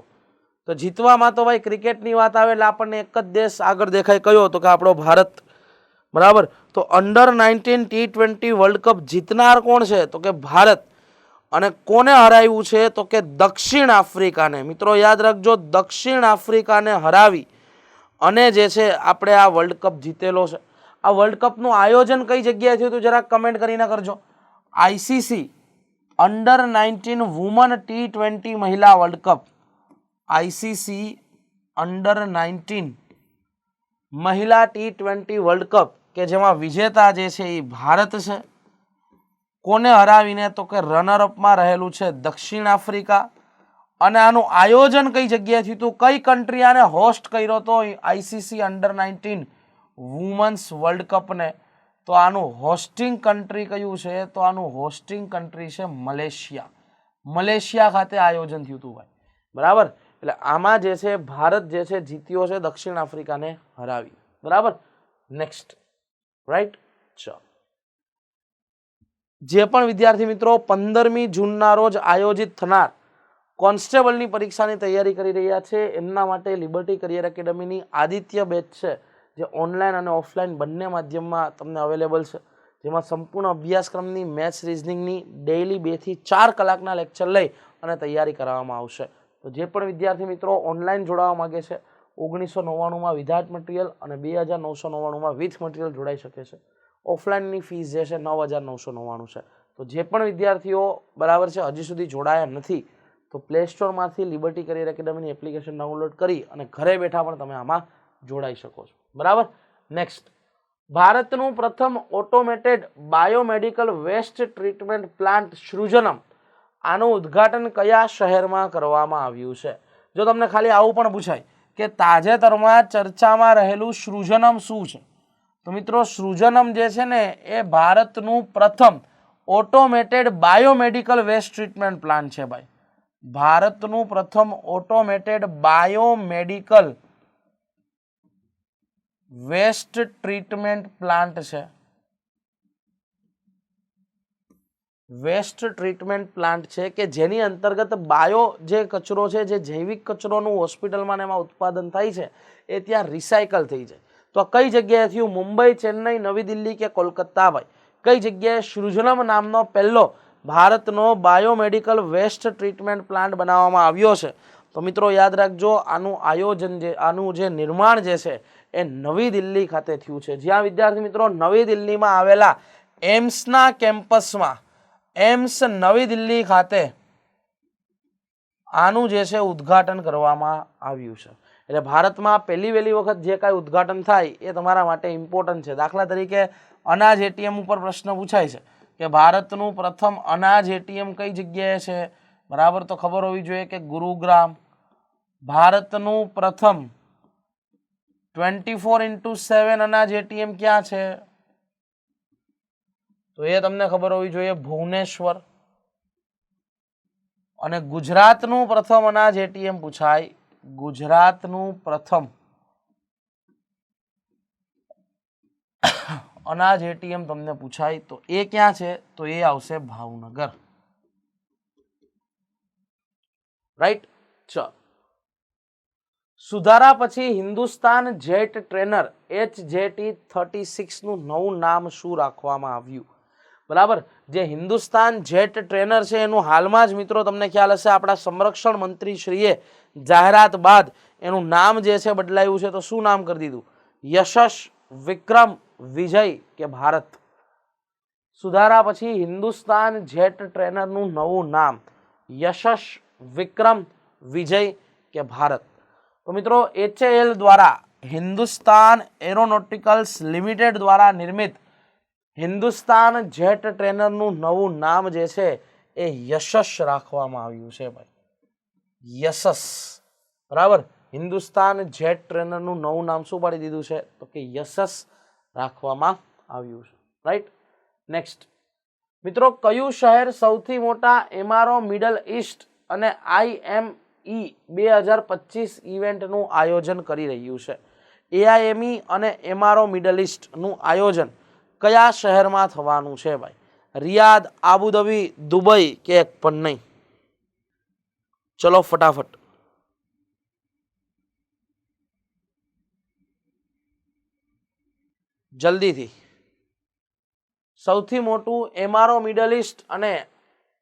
તો જીતવામાં તો ભાઈ ક્રિકેટની વાત આવે એટલે આપણને એક જ દેશ આગળ દેખાય, કયો તો કે આપણો ભારત, બરાબર. તો અંડર-19 T20 વર્લ્ડ કપ જીતનાર કોણ છે તો કે ભારત. અને કોને હરાવ્યું છે તો કે દક્ષિણ આફ્રિકાને. મિત્રો યાદ રાખજો, દક્ષિણ આફ્રિકાને હરાવી અને જે છે આપણે આ વર્લ્ડ કપ જીતેલો છે. આ વર્લ્ડ કપનું આયોજન કઈ જગ્યાએ થયું હતું જરાક કમેન્ટ કરીને કરજો. આઈસીસી અંડર-19 વુમન T20 મહિલા વર્લ્ડ કપ, આઈસીસી અંડર-19 મહિલા T20 વર્લ્ડ કપ કે જેમાં વિજેતા જે છે એ ભારત છે. કોને હરાવીને તો કે રનરઅપમાં રહેલું છે દક્ષિણ આફ્રિકા. અને આનું આયોજન કઈ જગ્યાએ થયું હતું, કઈ કન્ટ્રી આને હોસ્ટ કર્યો હતો આઈસીસી અંડર-19 વુમન્સ વર્લ્ડ કપને, તો આનું હોસ્ટિંગ કન્ટ્રી કયું છે તો આનું હોસ્ટિંગ કન્ટ્રી છે મલેશિયા. મલેશિયા ખાતે આયોજન થયું હતું ભાઈ, બરાબર. એટલે આમાં જે છે ભારત જે છે જીત્યો છે દક્ષિણ આફ્રિકાને હરાવી, બરાબર. Next, right. ચાલો, જે પણ વિદ્યાર્થી મિત્રો 15મી જૂનના રોજ આયોજિત થનાર કોન્સ્ટેબલની પરીક્ષાની તૈયારી કરી રહ્યા છે એમના માટે લિબર્ટી કરિયર એકેડમીની આદિત્ય બેચ છે, જે ઓનલાઈન અને ઓફલાઈન બંને માધ્યમમાં તમને અવેલેબલ છે, જેમાં સંપૂર્ણ અભ્યાસક્રમની મેથ્સ રિઝનિંગની ડેઇલી 2 થી 4 કલાકના લેક્ચર લઈ અને તૈયારી કરાવવામાં આવશે. તો જે પણ વિદ્યાર્થી મિત્રો ઓનલાઈન જોડાવા માગે છે 1999માં વિધાઉટ મટીરિયલ અને 2999માં વિથ મટીરિયલ જોડાઈ શકે છે. ઓફલાઈનની ફીસ જે છે 9999 છે. તો જે પણ વિદ્યાર્થીઓ બરાબર છે હજી સુધી જોડાયા નથી તો પ્લે સ્ટોરમાંથી લિબર્ટી કરિયર એકેડમીની એપ્લિકેશન ડાઉનલોડ કરી અને ઘરે બેઠા પણ તમે આમાં જોડાઈ શકો છો, બરાબર. નેક્સ્ટ, ભારતનું પ્રથમ automated biomedical waste treatment plant Srujanam, આનું ઉદ્ઘાટન કયા શહેરમાં કરવામાં આવ્યું છે? જો તમને ખાલી આવું પણ પૂછાય કે તાજેતરમાં ચર્ચામાં રહેલું સૃજનમ શું છે, તો મિત્રો સૃજનમ જે છે ને એ ભારતનું પ્રથમ automated biomedical waste treatment plant છે ભાઈ. ભારતનું પ્રથમ automated biomedical waste treatment plant છે. વેસ્ટ ટ્રીટમેન્ટ પ્લાન્ટ છે કે જેની અંતર્ગત બાયો જે કચરો છે, જે જૈવિક કચરોનું હોસ્પિટલમાં એમાં ઉત્પાદન થાય છે એ ત્યાં રિસાયકલ થઈ જાય. તો કઈ જગ્યાએ થયું? મુંબઈ, ચેન્નઈ, નવી દિલ્હી કે કોલકાતા ભાઈ? કઈ જગ્યાએ સૃજનમ નામનો પહેલો ભારતનો બાયોમેડિકલ વેસ્ટ ટ્રીટમેન્ટ પ્લાન્ટ બનાવવામાં આવ્યો છે? તો મિત્રો યાદ રાખજો, આનું આયોજન આનું જે નિર્માણ જે છે એ નવી દિલ્હી ખાતે થયું છે. જ્યાં વિદ્યાર્થી મિત્રો નવી દિલ્હીમાં આવેલા એમ્સના કેમ્પસમાં, એમ્સ નવી દિલ્હી ખાતે આનું જે છે ઉદ્ઘાટન કરવામાં આવ્યું છે. એટલે ભારતમાં વહેલી વખત જે કાંઈ ઉદ્ઘાટન થાય એ તમારા માટે ઇમ્પોર્ટન્ટ છે. દાખલા તરીકે અનાજ એટીએમ ઉપર પ્રશ્ન પૂછાય છે કે ભારતનું પ્રથમ અનાજ એટીએમ કઈ જગ્યાએ છે, બરાબર. તો ખબર હોવી જોઈએ કે ગુરુગ્રામ. ભારતનું પ્રથમ 24x7 અનાજ એટીએમ ક્યાં છે? તો એ તમને ખબર હોવી જોઈએ ભુવનેશ્વર. અને ગુજરાતનું પ્રથમ અનાજ એટીએમ પૂછાય, ગુજરાતનું પ્રથમ અનાજ એટીએમ તમને પૂછાય તો એ ક્યાં છે? તો એ આવશે ભાવનગર, રાઈટ. ચલો, સુધારા પછી હિન્દુસ્તાન જેટ ટ્રેનર HJT-36 નું નવું નામ શું રાખવામાં આવ્યું? બરાબર. જે હિન્દુસ્તાન જેટ ટ્રેનર છે એનું હાલમાં જ મિત્રો તમને ખ્યાલ હશે આપણા સંરક્ષણ મંત્રી શ્રીએ જાહેરાત બાદ એનું નામ જે છે બદલાયું છે. તો શું નામ કરી દીધું? યશસ, વિક્રમ, વિજય કે ભારત? સુધારા પછી હિન્દુસ્તાન જેટ ટ્રેનરનું નવું નામ યશસ, વિક્રમ, વિજય કે ભારત? તો મિત્રો HAL દ્વારા, હિન્દુસ્તાન એરોનોટિકલ્સ લિમિટેડ દ્વારા નિર્મિત હિન્દુસ્તાન જેટ ટ્રેનરનું નવું નામ જે છે એ યશસ રાખવામાં આવ્યું છે ભાઈ, યશસ, બરાબર. હિન્દુસ્તાન જેટ ટ્રેનરનું નવું નામ શું પાડી દીધું છે? તો કે યશસ રાખવામાં આવ્યું છે, રાઈટ. નેક્સ્ટ મિત્રો, કયું શહેર સૌથી મોટા એમઆરઓ મિડલ ઈસ્ટ અને IME 2025 ઇવેન્ટનું આયોજન કરી રહ્યું છે? AIME અને એમઆરઓ મિડલ ઈસ્ટનું આયોજન કયા શહેરમાં થવાનું છે ભાઈ? રિયાદ, આબુધાબી, દુબઈ કે પણ નહીં? ચલો ફટાફટ. જલ્દીથી સૌથી મોટું એમઆરઓ મિડલ ઇસ્ટ અને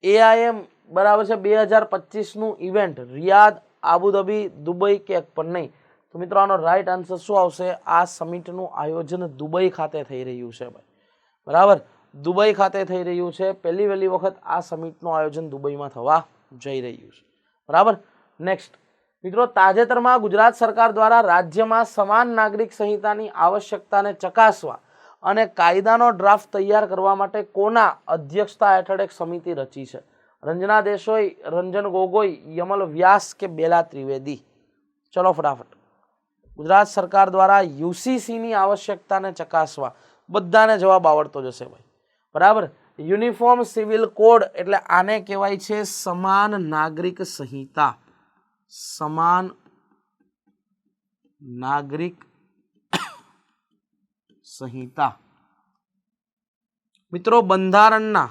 એઆઈએમ બરાબર છે 2025નું ઇવેન્ટ રિયાદ, આબુધાબી, દુબઈ કે પણ નહીં? તો મિત્રો આનો રાઈટ આન્સર શું આવશે? આ સમિટનું આયોજન દુબઈ ખાતે થઈ રહ્યું છે ભાઈ, બરાબર, દુબઈ ખાતે થઈ રહ્યું છે. પહેલી વખત આ સમિટનું આયોજન દુબઈમાં થવા જઈ રહ્યું છે, બરાબર. નેક્સ્ટ મિત્રો, તાજેતરમાં ગુજરાત સરકાર દ્વારા રાજ્યમાં સમાન નાગરિક સંહિતાની આવશ્યકતાને ચકાસવા અને કાયદાનો ડ્રાફ્ટ તૈયાર કરવા માટે કોના અધ્યક્ષતા હેઠળ એક સમિતિ રચી છે? રંજના દેસાઈ, રંજન ગોગોઈ, યમલ વ્યાસ કે બેલા ત્રિવેદી? ચલો ફટાફટ. ગુજરાત સરકાર દ્વારા યુસીસીની આવશ્યકતાને ચકાસવા, બધાને જવાબ આવડતો જશે ભાઈ, બરાબર. યુનિફોર્મ સિવિલ કોડ એટલે આને કહેવાય છે સમાન નાગરિક સંહિતા. સમાન નાગરિક સંહિતા. મિત્રો, બંધારણના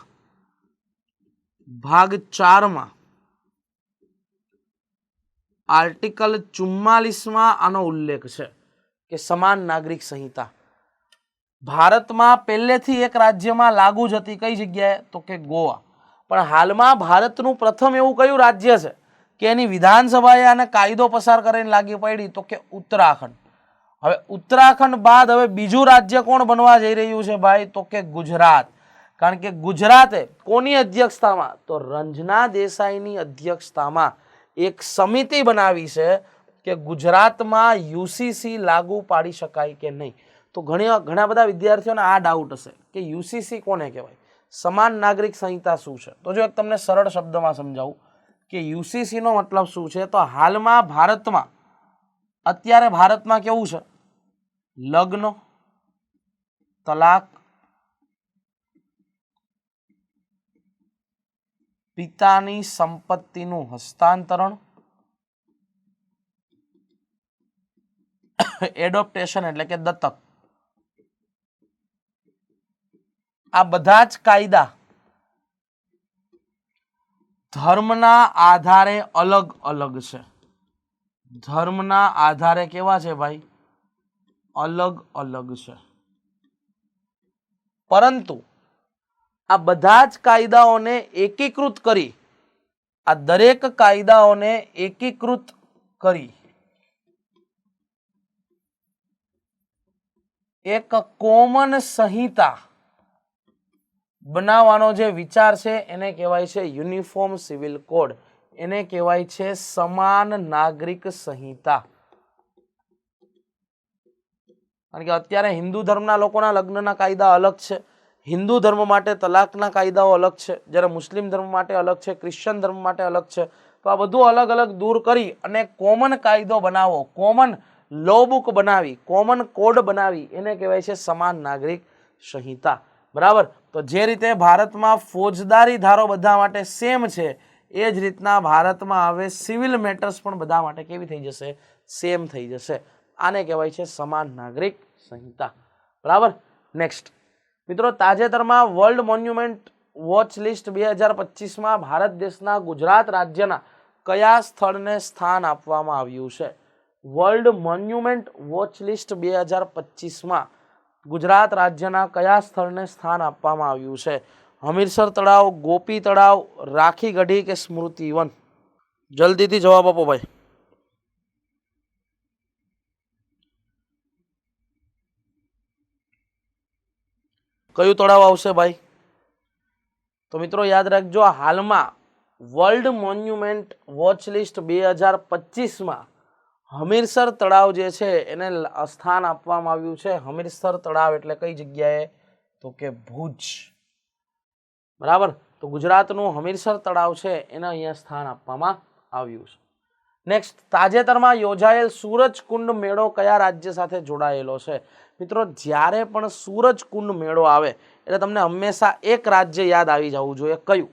ભાગ 4 આર્ટિકલ 44 આનો ઉલ્લેખ છે કે સમાન નાગરિક સંહિતા ભારતમાં પહેલેથી એક રાજ્યમાં લાગુ જ હતી. કઈ જગ્યાએ? તો કે ગોવા. પણ હાલમાં ભારતનું પ્રથમ એવું કયું રાજ્ય છે કે એની વિધાનસભાએ આને કાયદો પસાર કરીને લાગી પડી? તો કે ઉત્તરાખંડ. હવે ઉત્તરાખંડ બાદ હવે બીજું રાજ્ય કોણ બનવા જઈ રહ્યું છે ભાઈ? તો કે ગુજરાત. કારણ કે ગુજરાતે કોની અધ્યક્ષતામાં? તો રંજના દેસાઈની અધ્યક્ષતામાં એક સમિતિ બનાવી છે કે ગુજરાતમાં યુસીસી લાગુ પાડી શકાય કે નહીં. તો ઘણા બધા વિદ્યાર્થીઓને આ ડાઉટ હશે કે યુસીસી કોને કહેવાય, સમાન નાગરિક સંહિતા શું છે? તો જો એક તમને સરળ શબ્દમાં સમજાવું કે યુસીસી નો મતલબ શું છે, તો હાલમાં ભારતમાં અત્યારે ભારતમાં કેવું છે? લગ્ન, તલાક, પિતાની સંપત્તિનું હસ્તાંતરણ, એડોપ્ટેશન એટલે કે દત્તક, આ બધા જ કાયદા ધર્મના આધારે અલગ અલગ છે. ધર્મના આધારે કેવા છે ભાઈ? અલગ અલગ છે. પરંતુ આ બધા જ કાયદાઓને એકીકૃત કરી, આ દરેક કાયદાઓને એકીકૃત કરી એક કોમન સંહિતા બનાવવાનો જે વિચાર છે એને કહેવાય છે યુનિફોર્મ સિવિલ કોડ. એને કહેવાય છે સમાન નાગરિક સંહિતા. કારણ કે અત્યારે હિન્દુ ધર્મના લોકોના લગ્નના કાયદા અલગ છે, હિન્દુ ધર્મ માટે તલાકના કાયદાઓ અલગ છે, જ્યારે મુસ્લિમ ધર્મ માટે અલગ છે, ક્રિશ્ચન ધર્મ માટે અલગ છે. તો આ બધું અલગ અલગ દૂર કરી અને કોમન કાયદો બનાવો, કોમન લો બુક બનાવી, કોમન કોડ બનાવી, એને કહેવાય છે સમાન નાગરિક સંહિતા, બરાબર. તો જે રીતે ભારતમાં ફોજદારી ધારો બધા માટે સેમ છે, એ જ રીતના ભારતમાં હવે સિવિલ મેટર્સ પણ બધા માટે કેવી થઈ જશે? સેમ થઈ જશે. આને કહેવાય છે સમાન નાગરિક સંહિતા, બરાબર. નેક્સ્ટ મિત્રો, તાજેતરમાં વર્લ્ડ મોન્યુમેન્ટ વોચ લિસ્ટ 2025માં ભારત દેશના ગુજરાત રાજ્યના કયા સ્થળને સ્થાન આપવામાં આવ્યું છે? વર્લ્ડ મોન્યુમેન્ટ વોચ લિસ્ટ 2025માં ગુજરાત રાજ્યના કયા સ્થળને સ્થાન આપવામાં આવ્યું છે? હમીરસર તળાવ, ગોપી તળાવ, રાખી ગઢી કે સ્મૃતિ વન? જલ્દીથી જવાબ આપો ભાઈ. કયું તળાવ આવશે ભાઈ? તો મિત્રો યાદ રાખજો, હાલમાં વર્લ્ડ મોન્યુમેન્ટ વોચ લિસ્ટ 2025માં હમીરસર તળાવ જે છે એને સ્થાન આપવામાં આવ્યું છે. હમીરસર તળાવ એટલે કઈ જગ્યાએ? તો કે ભુજ, બરાબર. તો ગુજરાતનું હમીરસર તળાવ છે એને અહીંયા સ્થાન આપવામાં આવ્યું છે. નેક્સ્ટ, તાજેતરમાં યોજાયેલ સૂરજકુંડ મેળો કયા રાજ્ય સાથે જોડાયેલો છે? મિત્રો, જ્યારે પણ સૂરજકુંડ મેળો આવે એટલે તમને હંમેશા એક રાજ્ય યાદ આવી જવું જોઈએ. કયું?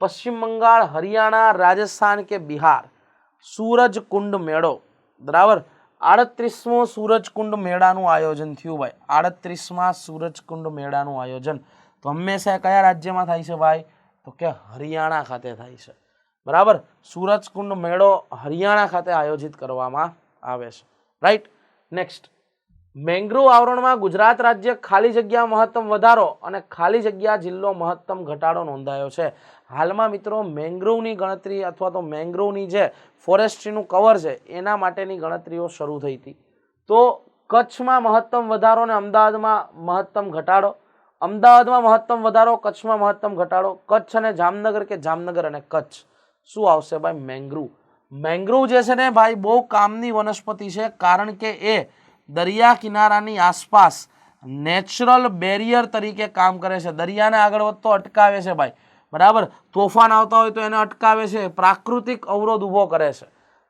પશ્ચિમ બંગાળ, હરિયાણા, રાજસ્થાન કે બિહાર? સૂરજકુંડ મેળો, બરાબર. 38મો સૂરજકુંડ મેળાનું આયોજન થયું ભાઈ. 38મા સૂરજકુંડ મેળાનું આયોજન તો હંમેશા કયા રાજ્યમાં થાય છે ભાઈ? તો કે હરિયાણા ખાતે થાય છે, બરાબર. સૂરજકુંડ મેળો હરિયાણા ખાતે આયોજિત કરવામાં આવે છે, રાઈટ. નેક્સ્ટ મેંગ્રુવ આવરણમાં ગુજરાત રાજ્ય ખાલી જગ્યા મહત્તમ વધારો અને ખાલી જગ્યા જિલ્લો મહત્તમ ઘટાડો નોંધાયો છે. હાલમાં મિત્રો મેંગ્રુવની ગણતરી અથવા તો મેંગ્રુવની જે ફોરેસ્ટ્રીનું કવર છે એના માટેની ગણતરીઓ શરૂ થઈ હતી. તો કચ્છમાં મહત્તમ વધારો અને અમદાવાદમાં મહત્તમ ઘટાડો. અમદાવાદમાં મહત્તમ વધારો, કચ્છમાં મહત્તમ ઘટાડો. કચ્છ અને જામનગર કે જામનગર અને કચ્છ. શું આવશે ભાઈ? મેંગ્રુવ. મેંગ્રુવ જે છે ને ભાઈ બહુ કામની વનસ્પતિ છે, કારણ કે એ દરિયા કિનારાની આસપાસ નેચરલ બેરિયર તરીકે કામ કરે છે. દરિયાને આગળ વધતો અટકાવે છે ભાઈ, બરાબર. તોફાન આવતા હોય તો એને અટકાવે છે, પ્રાકૃતિક અવરોધ ઊભો કરે છે.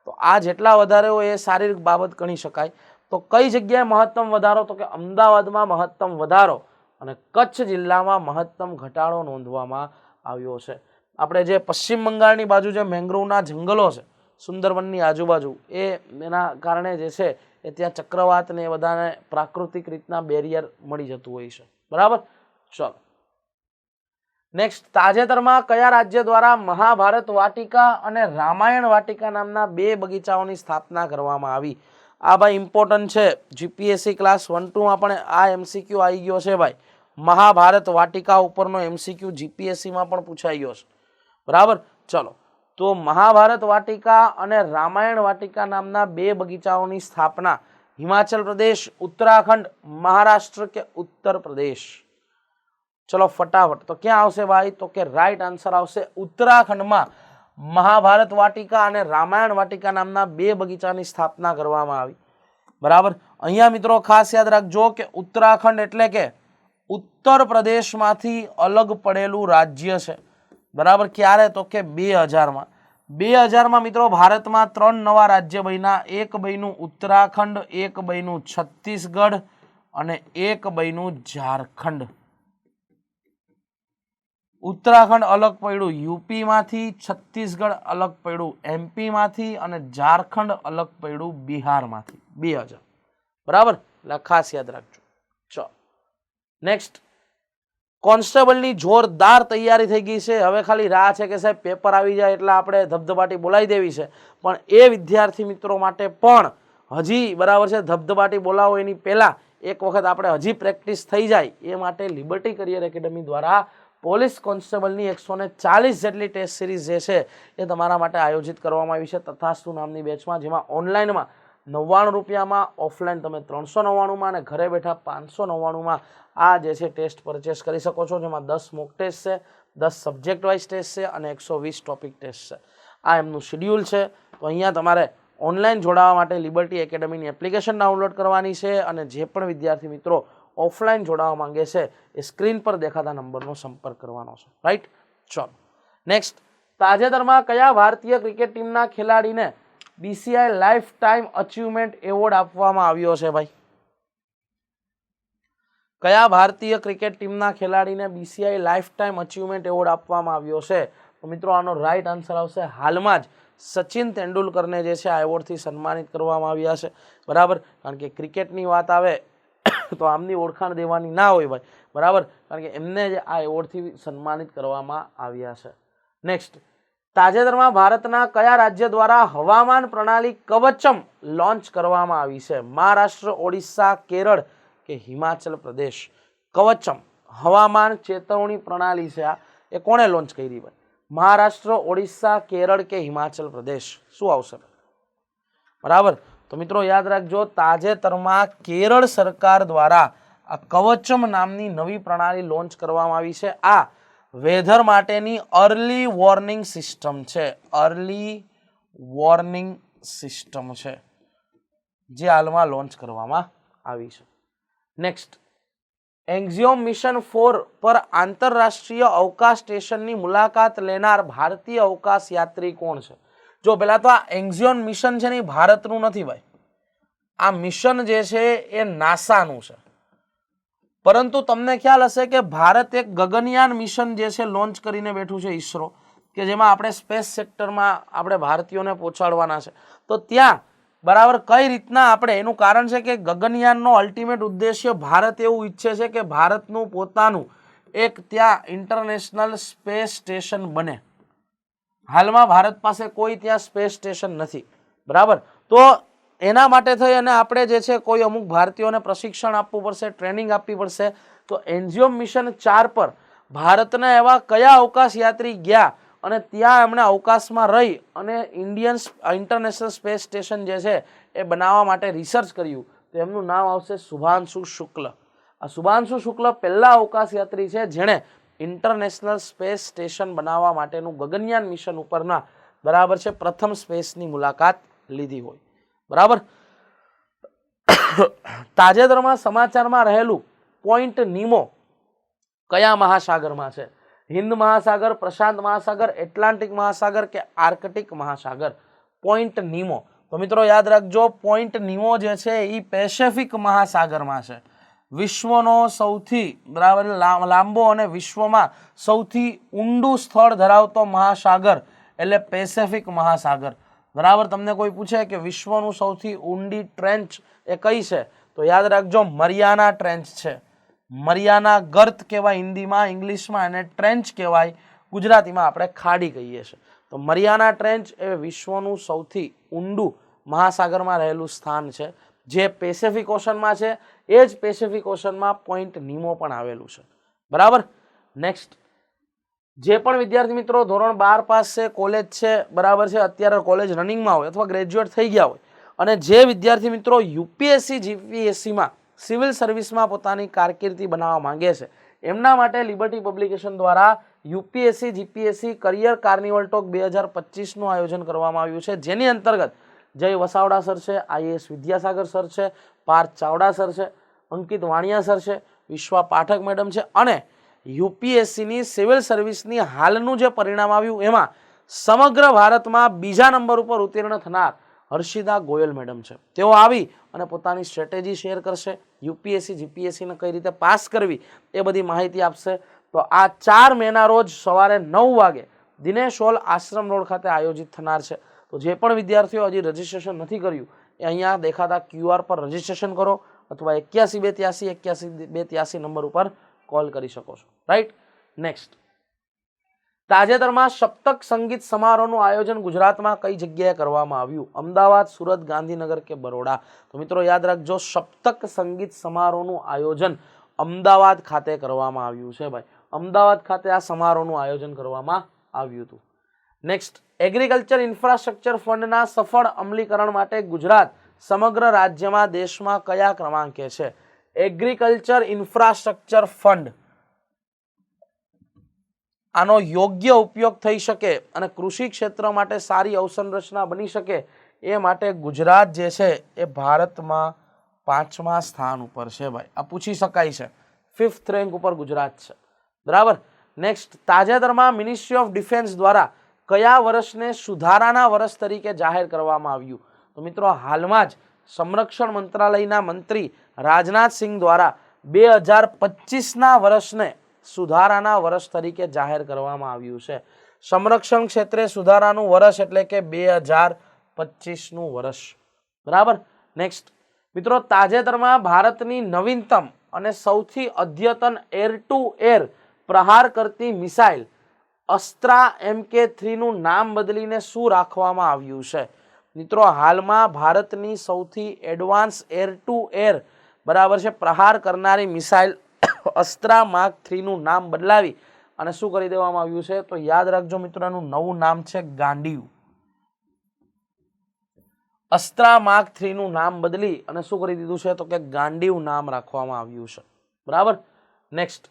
તો આ જેટલા વધારે હોય એ શારીરિક બાબત ગણી શકાય. તો કઈ જગ્યાએ મહત્તમ વધારો? તો કે અમદાવાદમાં મહત્તમ વધારો અને કચ્છ જિલ્લામાં મહત્તમ ઘટાડો નોંધવામાં આવ્યો છે. આપણે જે પશ્ચિમ બંગાળની બાજુ જે મેંગ્રુવના જંગલો છે સુંદરવનની આજુબાજુ, એના કારણે જે છે એ ત્યાં ચક્રવાત ને એ બધાને પ્રાકૃતિક રીતના બેરિયર મળી જતું હોય છે, બરાબર. ચલો નેક્સ્ટ, તાજેતરમાં કયા રાજ્ય દ્વારા મહાભારત વાટિકા અને રામાયણ વાટિકા નામના 2 બગીચાઓની સ્થાપના કરવામાં આવી? આ ભાઈ ઇમ્પોર્ટન્ટ છે. જીપીએસસી ક્લાસ 1-2 માં પણ આ એમસીક્યુ આવી ગયો છે ભાઈ. મહાભારત વાટિકા ઉપરનો એમસીક્યુ જીપીએસસીમાં પણ પૂછાઈ ગયો છે, બરાબર. ચલો, તો મહાભારત વાટિકા અને રામાયણ વાટિકા નામના 2 બગીચાઓની સ્થાપના હિમાચલ પ્રદેશ, ઉત્તરાખંડ, મહારાષ્ટ્ર કે ઉત્તર પ્રદેશ? ચલો ફટાફટ, તો ક્યાં આવશે ભાઈ? તો કે રાઈટ આન્સર આવશે ઉત્તરાખંડમાં મહાભારત વાટિકા અને રામાયણ વાટિકા નામના 2 બગીચાની સ્થાપના કરવામાં આવી, બરાબર. અહીંયા મિત્રો ખાસ યાદ રાખજો કે ઉત્તરાખંડ એટલે કે ઉત્તર પ્રદેશમાંથી અલગ પડેલું રાજ્ય છે, બરાબર. ક્યારે? તો કે 2000માં. 2000માં મિત્રો ભારતમાં 3 નવા રાજ્ય બન્યા. એક બન્યું ઉત્તરાખંડ, એક બન્યું છત્તીસગઢ અને એક બન્યું ઝારખંડ. ઉત્તરાખંડ અલગ પડ્યું યુપીમાંથી, છત્તીસગઢ અલગ પડ્યું એમપીમાંથી અને ઝારખંડ અલગ પડ્યું બિહારમાંથી. 2000, બરાબર. એટલે ખાસ યાદ રાખજો. ચલો નેક્સ્ટ, કોન્સ્ટેબલની જોરદાર તૈયારી થઈ ગઈ છે. હવે ખાલી રાહ છે કે સાહેબ પેપર આવી જાય એટલે આપણે ધબધબાટી બોલાવી દેવી છે. પણ એ વિદ્યાર્થી મિત્રો માટે પણ હજી, બરાબર છે, ધબધબાટી બોલાવો એની પહેલા એક વખત આપણે હજી પ્રેક્ટિસ થઈ જાય એ માટે લિબર્ટી કરિયર એકેડમી દ્વારા પોલીસ કોન્સ્ટેબલની 140 જેટલી ટેસ્ટ સિરીઝ જે છે એ તમારા માટે આયોજિત કરવામાં આવી છે તથાસ્તુ નામની બેચમાં, જેમાં ઓનલાઈનમાં 99 રૂપિયામાં, ઓફલાઈન તમે 399માં અને ઘરે બેઠા 599માં આ જે છે ટેસ્ટ પરચેસ કરી શકો છો. જેમાં 10 મોક ટેસ્ટ છે, 10 સબ્જેક્ટ વાઇઝ ટેસ્ટ છે અને 120 ટોપિક ટેસ્ટ છે. આ એમનું શેડ્યુલ છે. તો અહીંયા તમારે ઓનલાઈન જોડાવા માટે લિબર્ટી એકેડમીની એપ્લિકેશન ડાઉનલોડ કરવાની છે અને જે પણ વિદ્યાર્થી મિત્રો ઓફલાઈન જોડાવા માંગે છે એ સ્ક્રીન પર દેખાતા નંબરનો સંપર્ક કરવાનો છે, રાઈટ. ચલો નેક્સ્ટ, તાજેતરમાં કયા ભારતીય ક્રિકેટ ટીમના ખેલાડીને BCI life time achievement award આપવામાં આવ્યો છે ભાઈ? કયા ભારતીય ક્રિકેટ ટીમના ખેલાડીને BCI life time achievement award આપવામાં આવ્યો છે? તો મિત્રો આનો રાઈટ આન્સર આવશે હાલમાં જ સચિન તેંડુલકરને જે છે આ એવોર્ડથી સન્માનિત કરવામાં આવ્યા છે, બરાબર. કારણ કે ક્રિકેટની વાત આવે તો આમની ઓળખાણ દેવાની ના હોય ભાઈ, બરાબર. કારણ કે એમને જે આ એવોર્ડથી સન્માનિત કરવામાં આવ્યા છે. નેક્સ્ટ, તાજેતરમાં ભારતના કયા રાજ્ય દ્વારા હવામાન પ્રણાલી કવચમ લોન્ચ કરવામાં આવી છે? મહારાષ્ટ્ર, ઓડિશા, કેરળ કે હિમાચલ પ્રદેશ? કવચમ હવામાન ચેતવણી પ્રણાલી છે આ, એ કોણે લોન્ચ કરી ભાઈ? મહારાષ્ટ્ર, ઓડિશા, કેરળ કે હિમાચલ પ્રદેશ? શું આવશે? બરાબર. તો મિત્રો યાદ રાખજો, તાજેતરમાં કેરળ સરકાર દ્વારા આ કવચમ નામની નવી પ્રણાલી લોન્ચ કરવામાં આવી છે. આ વેધર માટેની અર્લી વોર્નિંગ સિસ્ટમ છે, અર્લી વોર્નિંગ સિસ્ટમ છે જે હાલમાં લોન્ચ કરવામાં આવી છે. નેક્સ્ટ, એક્ઝિયોમ મિશન 4 પર આંતરરાષ્ટ્રીય અવકાશ સ્ટેશનની મુલાકાત લેનાર ભારતીય અવકાશ યાત્રી કોણ છે? જો પહેલા તો આ એક્ઝિયોમ મિશન છે ને એ ભારતનું નથી ભાઈ. આ મિશન જે છે એ નાસાનું છે. પરંતુ તમને ખ્યાલ હશે કે ભારત એક ગગનયાન મિશન જે છે લોન્ચ કરીને બેઠું છે, ઈસરો, કે જેમાં આપણે સ્પેસ સેક્ટરમાં આપણે ભારતીયોને પહોંચાડવાના છે. તો ત્યાં બરાબર કઈ રીતના આપણે, એનું કારણ છે કે ગગનયાનનો અલ્ટિમેટ ઉદ્દેશ્ય ભારત એવું ઈચ્છે છે કે ભારતનું પોતાનું એક ત્યાં ઇન્ટરનેશનલ સ્પેસ સ્ટેશન બને. હાલમાં ભારત પાસે કોઈ ત્યાં સ્પેસ સ્ટેશન નથી, બરાબર. તો એના માટે થઈ અને આપણે જે છે કોઈ અમુક ભારતીયોને પ્રશિક્ષણ આપવું પડશે, ટ્રેનિંગ આપવી પડશે. તો એન્જિયોમ મિશન 4 પર ભારતના એવા કયા અવકાશ યાત્રી ગયા અને ત્યાં એમણે અવકાશમાં રહી અને ઇન્ટરનેશનલ સ્પેસ સ્ટેશન જે છે એ બનાવવા માટે રિસર્ચ કર્યું, તો એમનું નામ આવશે શુભાંશુ શુક્લ. આ શુભાંશુ શુક્લ પહેલા અવકાશ યાત્રી છે જેણે ઇન્ટરનેશનલ સ્પેસ સ્ટેશન બનાવવા માટેનું ગગનયાન મિશન ઉપરના બરાબર છે પ્રથમ સ્પેસની મુલાકાત લીધી હોય. બરાબર. તાજેતરમાં સમાચારમાં રહેલું પોઈન્ટ નીમો કયા મહાસાગરમાં છે? હિન્દ મહાસાગર, પ્રશાંત મહાસાગર, એટલાન્ટિક મહાસાગર કે આર્કટિક મહાસાગર? પોઈન્ટ નીમો. તો મિત્રો યાદ રાખજો, પોઈન્ટ નીમો જે છે એ પેસિફિક મહાસાગરમાં છે. વિશ્વનો સૌથી બરાબર લાંબો અને વિશ્વમાં સૌથી ઊંડું સ્થળ ધરાવતો મહાસાગર એટલે પેસિફિક મહાસાગર. બરાબર. તમને કોઈ પૂછે કે વિશ્વનું સૌથી ઊંડી ટ્રેન્ચ એ કઈ છે, તો યાદ રાખજો મરિયાના ટ્રેન્ચ છે. મરિયાના ગર્ત કહેવાય હિન્દીમાં, ઇંગ્લિશમાં એને ટ્રેન્ચ કહેવાય, ગુજરાતીમાં આપણે ખાડી કહીએ છીએ. તો મરિયાના ટ્રેન્ચ એ વિશ્વનું સૌથી ઊંડું મહાસાગરમાં રહેલું સ્થાન છે જે પેસિફિક ઓશનમાં છે. એ જ પેસિફિક ઓશનમાં પોઈન્ટ નીમો પણ આવેલું છે. બરાબર. નેક્સ્ટ, જે પણ વિદ્યાર્થી મિત્રો ધોરણ 12 પાસ છે, કોલેજ છે, બરાબર છે, અત્યારે કોલેજ રનિંગમાં હોય અથવા ગ્રેજ્યુએટ થઈ ગયા હોય અને જે વિદ્યાર્થી મિત્રો યુપીએસસી જીપીએસસીમાં સિવિલ સર્વિસમાં પોતાની કારકિર્દી બનાવવા માંગે છે, એમના માટે લિબર્ટી પબ્લિકેશન દ્વારા UPSC GPSC career carnival talk 2025નું આયોજન કરવામાં આવ્યું છે, જેની અંતર્ગત જય વસાવડા સર છે, આઈએએસ વિદ્યાસાગર સર છે, પાર્થ ચાવડા સર છે, અંકિત વાણિયા સર છે, વિશ્વા પાઠક મેડમ છે અને યુપીએસસીની સિવિલ સર્વિસની હાલનું જે પરિણામ આવ્યું એમાં સમગ્ર ભારતમાં બીજા નંબર ઉપર ઉત્તીર્ણ થનાર હર્ષિદા ગોયલ મેડમ છે. તેઓ આવી અને પોતાની સ્ટ્રેટેજી શેર કરશે, યુપીએસસી જીપીએસસીને કઈ રીતે પાસ કરવી એ બધી માહિતી આપશે. તો આ 4 મેના રોજ સવારે 9 વાગે દિનેશ હોલ આશ્રમ રોડ ખાતે આયોજિત થનાર છે. તો જે પણ વિદ્યાર્થીઓ હજી રજીસ્ટ્રેશન નથી કર્યું એ અહીંયા દેખાતા QR પર રજીસ્ટ્રેશન કરો અથવા 81 283 નંબર ઉપર કોલ કરી શકો છો. રાઈટ. નેક્સ્ટ, તાજેતરમાં સપ્તક સંગીત સમારોહનું આયોજન ગુજરાતમાં કઈ જગ્યાએ કરવામાં આવ્યું? અમદાવાદ, સુરત, ગાંધીનગર કે બરોડા? તો મિત્રો યાદ રાખજો, સપ્તક સંગીત સમારોહનું આયોજન અમદાવાદ ખાતે કરવામાં આવ્યું છે. ભાઈ, અમદાવાદ ખાતે આ સમારોહનું આયોજન કરવામાં આવ્યું હતું. નેક્સ્ટ, એગ્રીકલ્ચર ઇન્ફ્રાસ્ટ્રક્ચર ફંડના સફળ અમલીકરણ માટે ગુજરાત સમગ્ર રાજ્યમાં દેશમાં કયા ક્રમાંકે છે? એગ્રીકલ્ચર ઇન્ફ્રાસ્ટ્રક્ચર ફંડ, આનો યોગ્ય ઉપયોગ થઈ શકે અને કૃષિ ક્ષેત્ર માટે સારી અવસંરચના બની શકે એ માટે ગુજરાત જે છે એ ભારતમાં 5મા સ્થાન ઉપર છે. ભાઈ, આ પૂછી શકાય છે. 5th રેન્ક ઉપર ગુજરાત છે. બરાબર. નેક્સ્ટ, તાજેતરમાં મિનિસ્ટ્રી ઓફ ડિફેન્સ દ્વારા કયા વર્ષને સુધારાના વર્ષ તરીકે જાહેર કરવામાં આવ્યું? તો મિત્રો હાલમાં જ સંરક્ષણ મંત્રાલયના મંત્રી રાજનાથસિંહ દ્વારા 2025ના વર્ષને સુધારાના વર્ષ તરીકે જાહેર કરવામાં આવ્યું છે. સંરક્ષણ ક્ષેત્રે સુધારાનું વર્ષ એટલે કે 2025નું વર્ષ. બરાબર. નેક્સ્ટ મિત્રો, તાજેતરમાં ભારતની નવીનતમ અને સૌથી અદ્યતન એર ટુ એર પ્રહાર કરતી મિસાઇલ અસ્ત્રા MK3 નું નામ બદલીને શું રાખવામાં આવ્યું છે? મિત્રો હાલમાં ભારતની સૌથી એડવાન્સ એર ટુ એર બરાબર છે પ્રહાર કરનારી મિસાઇલ અસ્ત્રા માર્ક 3 નું નામ બદલાવી અને શું કરી દેવામાં આવ્યું છે? તો યાદ રાખજો મિત્રો, એનું નવું નામ છે ગાંડીવ. અસ્ત્રા માર્ક 3 નું નામ બદલી અને શું કરી દીધું છે? તો કે ગાંડીવ નામ રાખવામાં આવ્યું છે. બરાબર. નેક્સ્ટ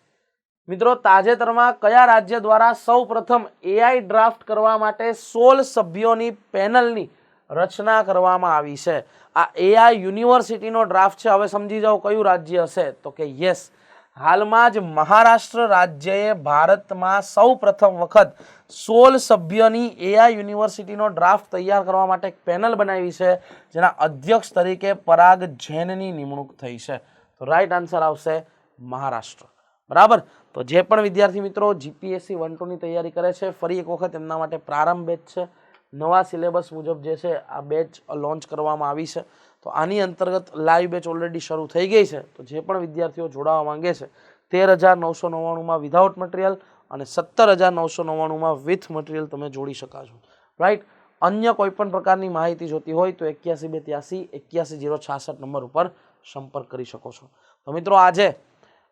મિત્રો, તાજેતરમાં કયા રાજ્ય દ્વારા સૌ પ્રથમ AI ડ્રાફ્ટ કરવા માટે 16 સભ્યોની પેનલની રચના કરવામાં આવી છે? આ AI યુનિવર્સિટીનો ડ્રાફ્ટ છે. હવે સમજી જાઓ કયું રાજ્ય હશે? તો કે યસ, હાલમાં જ મહારાષ્ટ્ર રાજ્યએ ભારતમાં સૌ પ્રથમ વખત 16 સભ્યોની AI યુનિવર્સિટીનો ડ્રાફ્ટ તૈયાર કરવા માટે એક પેનલ બનાવી છે, જેના અધ્યક્ષ તરીકે પરાગ જૈનની નિમણૂક થઈ છે. તો રાઈટ આન્સર આવશે મહારાષ્ટ્ર. બરાબર. તો જે પણ વિદ્યાર્થી મિત્રો જીપીએસસી 1-2 ની તૈયારી કરે છે, ફરી એક વખત એમના માટે પ્રારંભ બેચ છે. નવા સિલેબસ મુજબ જે છે આ બેચ લોન્ચ કરવામાં આવી છે. તો આની અંતર્ગત લાઈવ બેચ ઓલરેડી શરૂ થઈ ગઈ છે. તો જે પણ વિદ્યાર્થીઓ જોડાવા માંગે છે 13,999માં વિધાઉટ મટીરિયલ અને 17,999માં વિથ મટીરિયલ તમે જોડી શકાશો. રાઈટ. અન્ય કોઈ પણ પ્રકારની માહિતી જોતી હોય તો 81 82 81 066 નંબર ઉપર સંપર્ક કરી શકો છો. તો મિત્રો આજે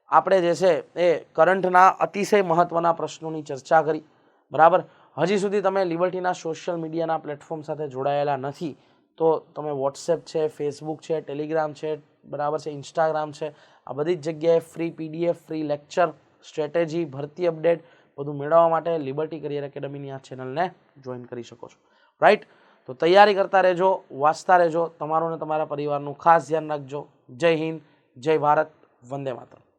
આપણે જે છે એ કરંટના અતિશય મહત્વના પ્રશ્નોની ચર્ચા કરી. બરાબર. હજી સુધી તમે લિબર્ટીના સોશિયલ મીડિયાના પ્લેટફોર્મ સાથે જોડાયેલા નથી તો તમે વોટ્સએપ છે, ફેસબુક છે, ટેલિગ્રામ છે, બરાબર છે, ઇન્સ્ટાગ્રામ છે, આ બધી જ જગ્યાએ free PDF, free lecture, strategy, ભરતી અપડેટ બધું મેળવવા માટે લિબર્ટી કરિયર એકેડમીની આ ચેનલને જોઈન કરી શકો છો. રાઈટ. તો તૈયારી કરતા રહેજો, વાંચતા રહેજો. તમારું ને તમારા પરિવારનું ખાસ ધ્યાન રાખજો. જય હિન્દ, જય ભારત, વંદે માતરમ.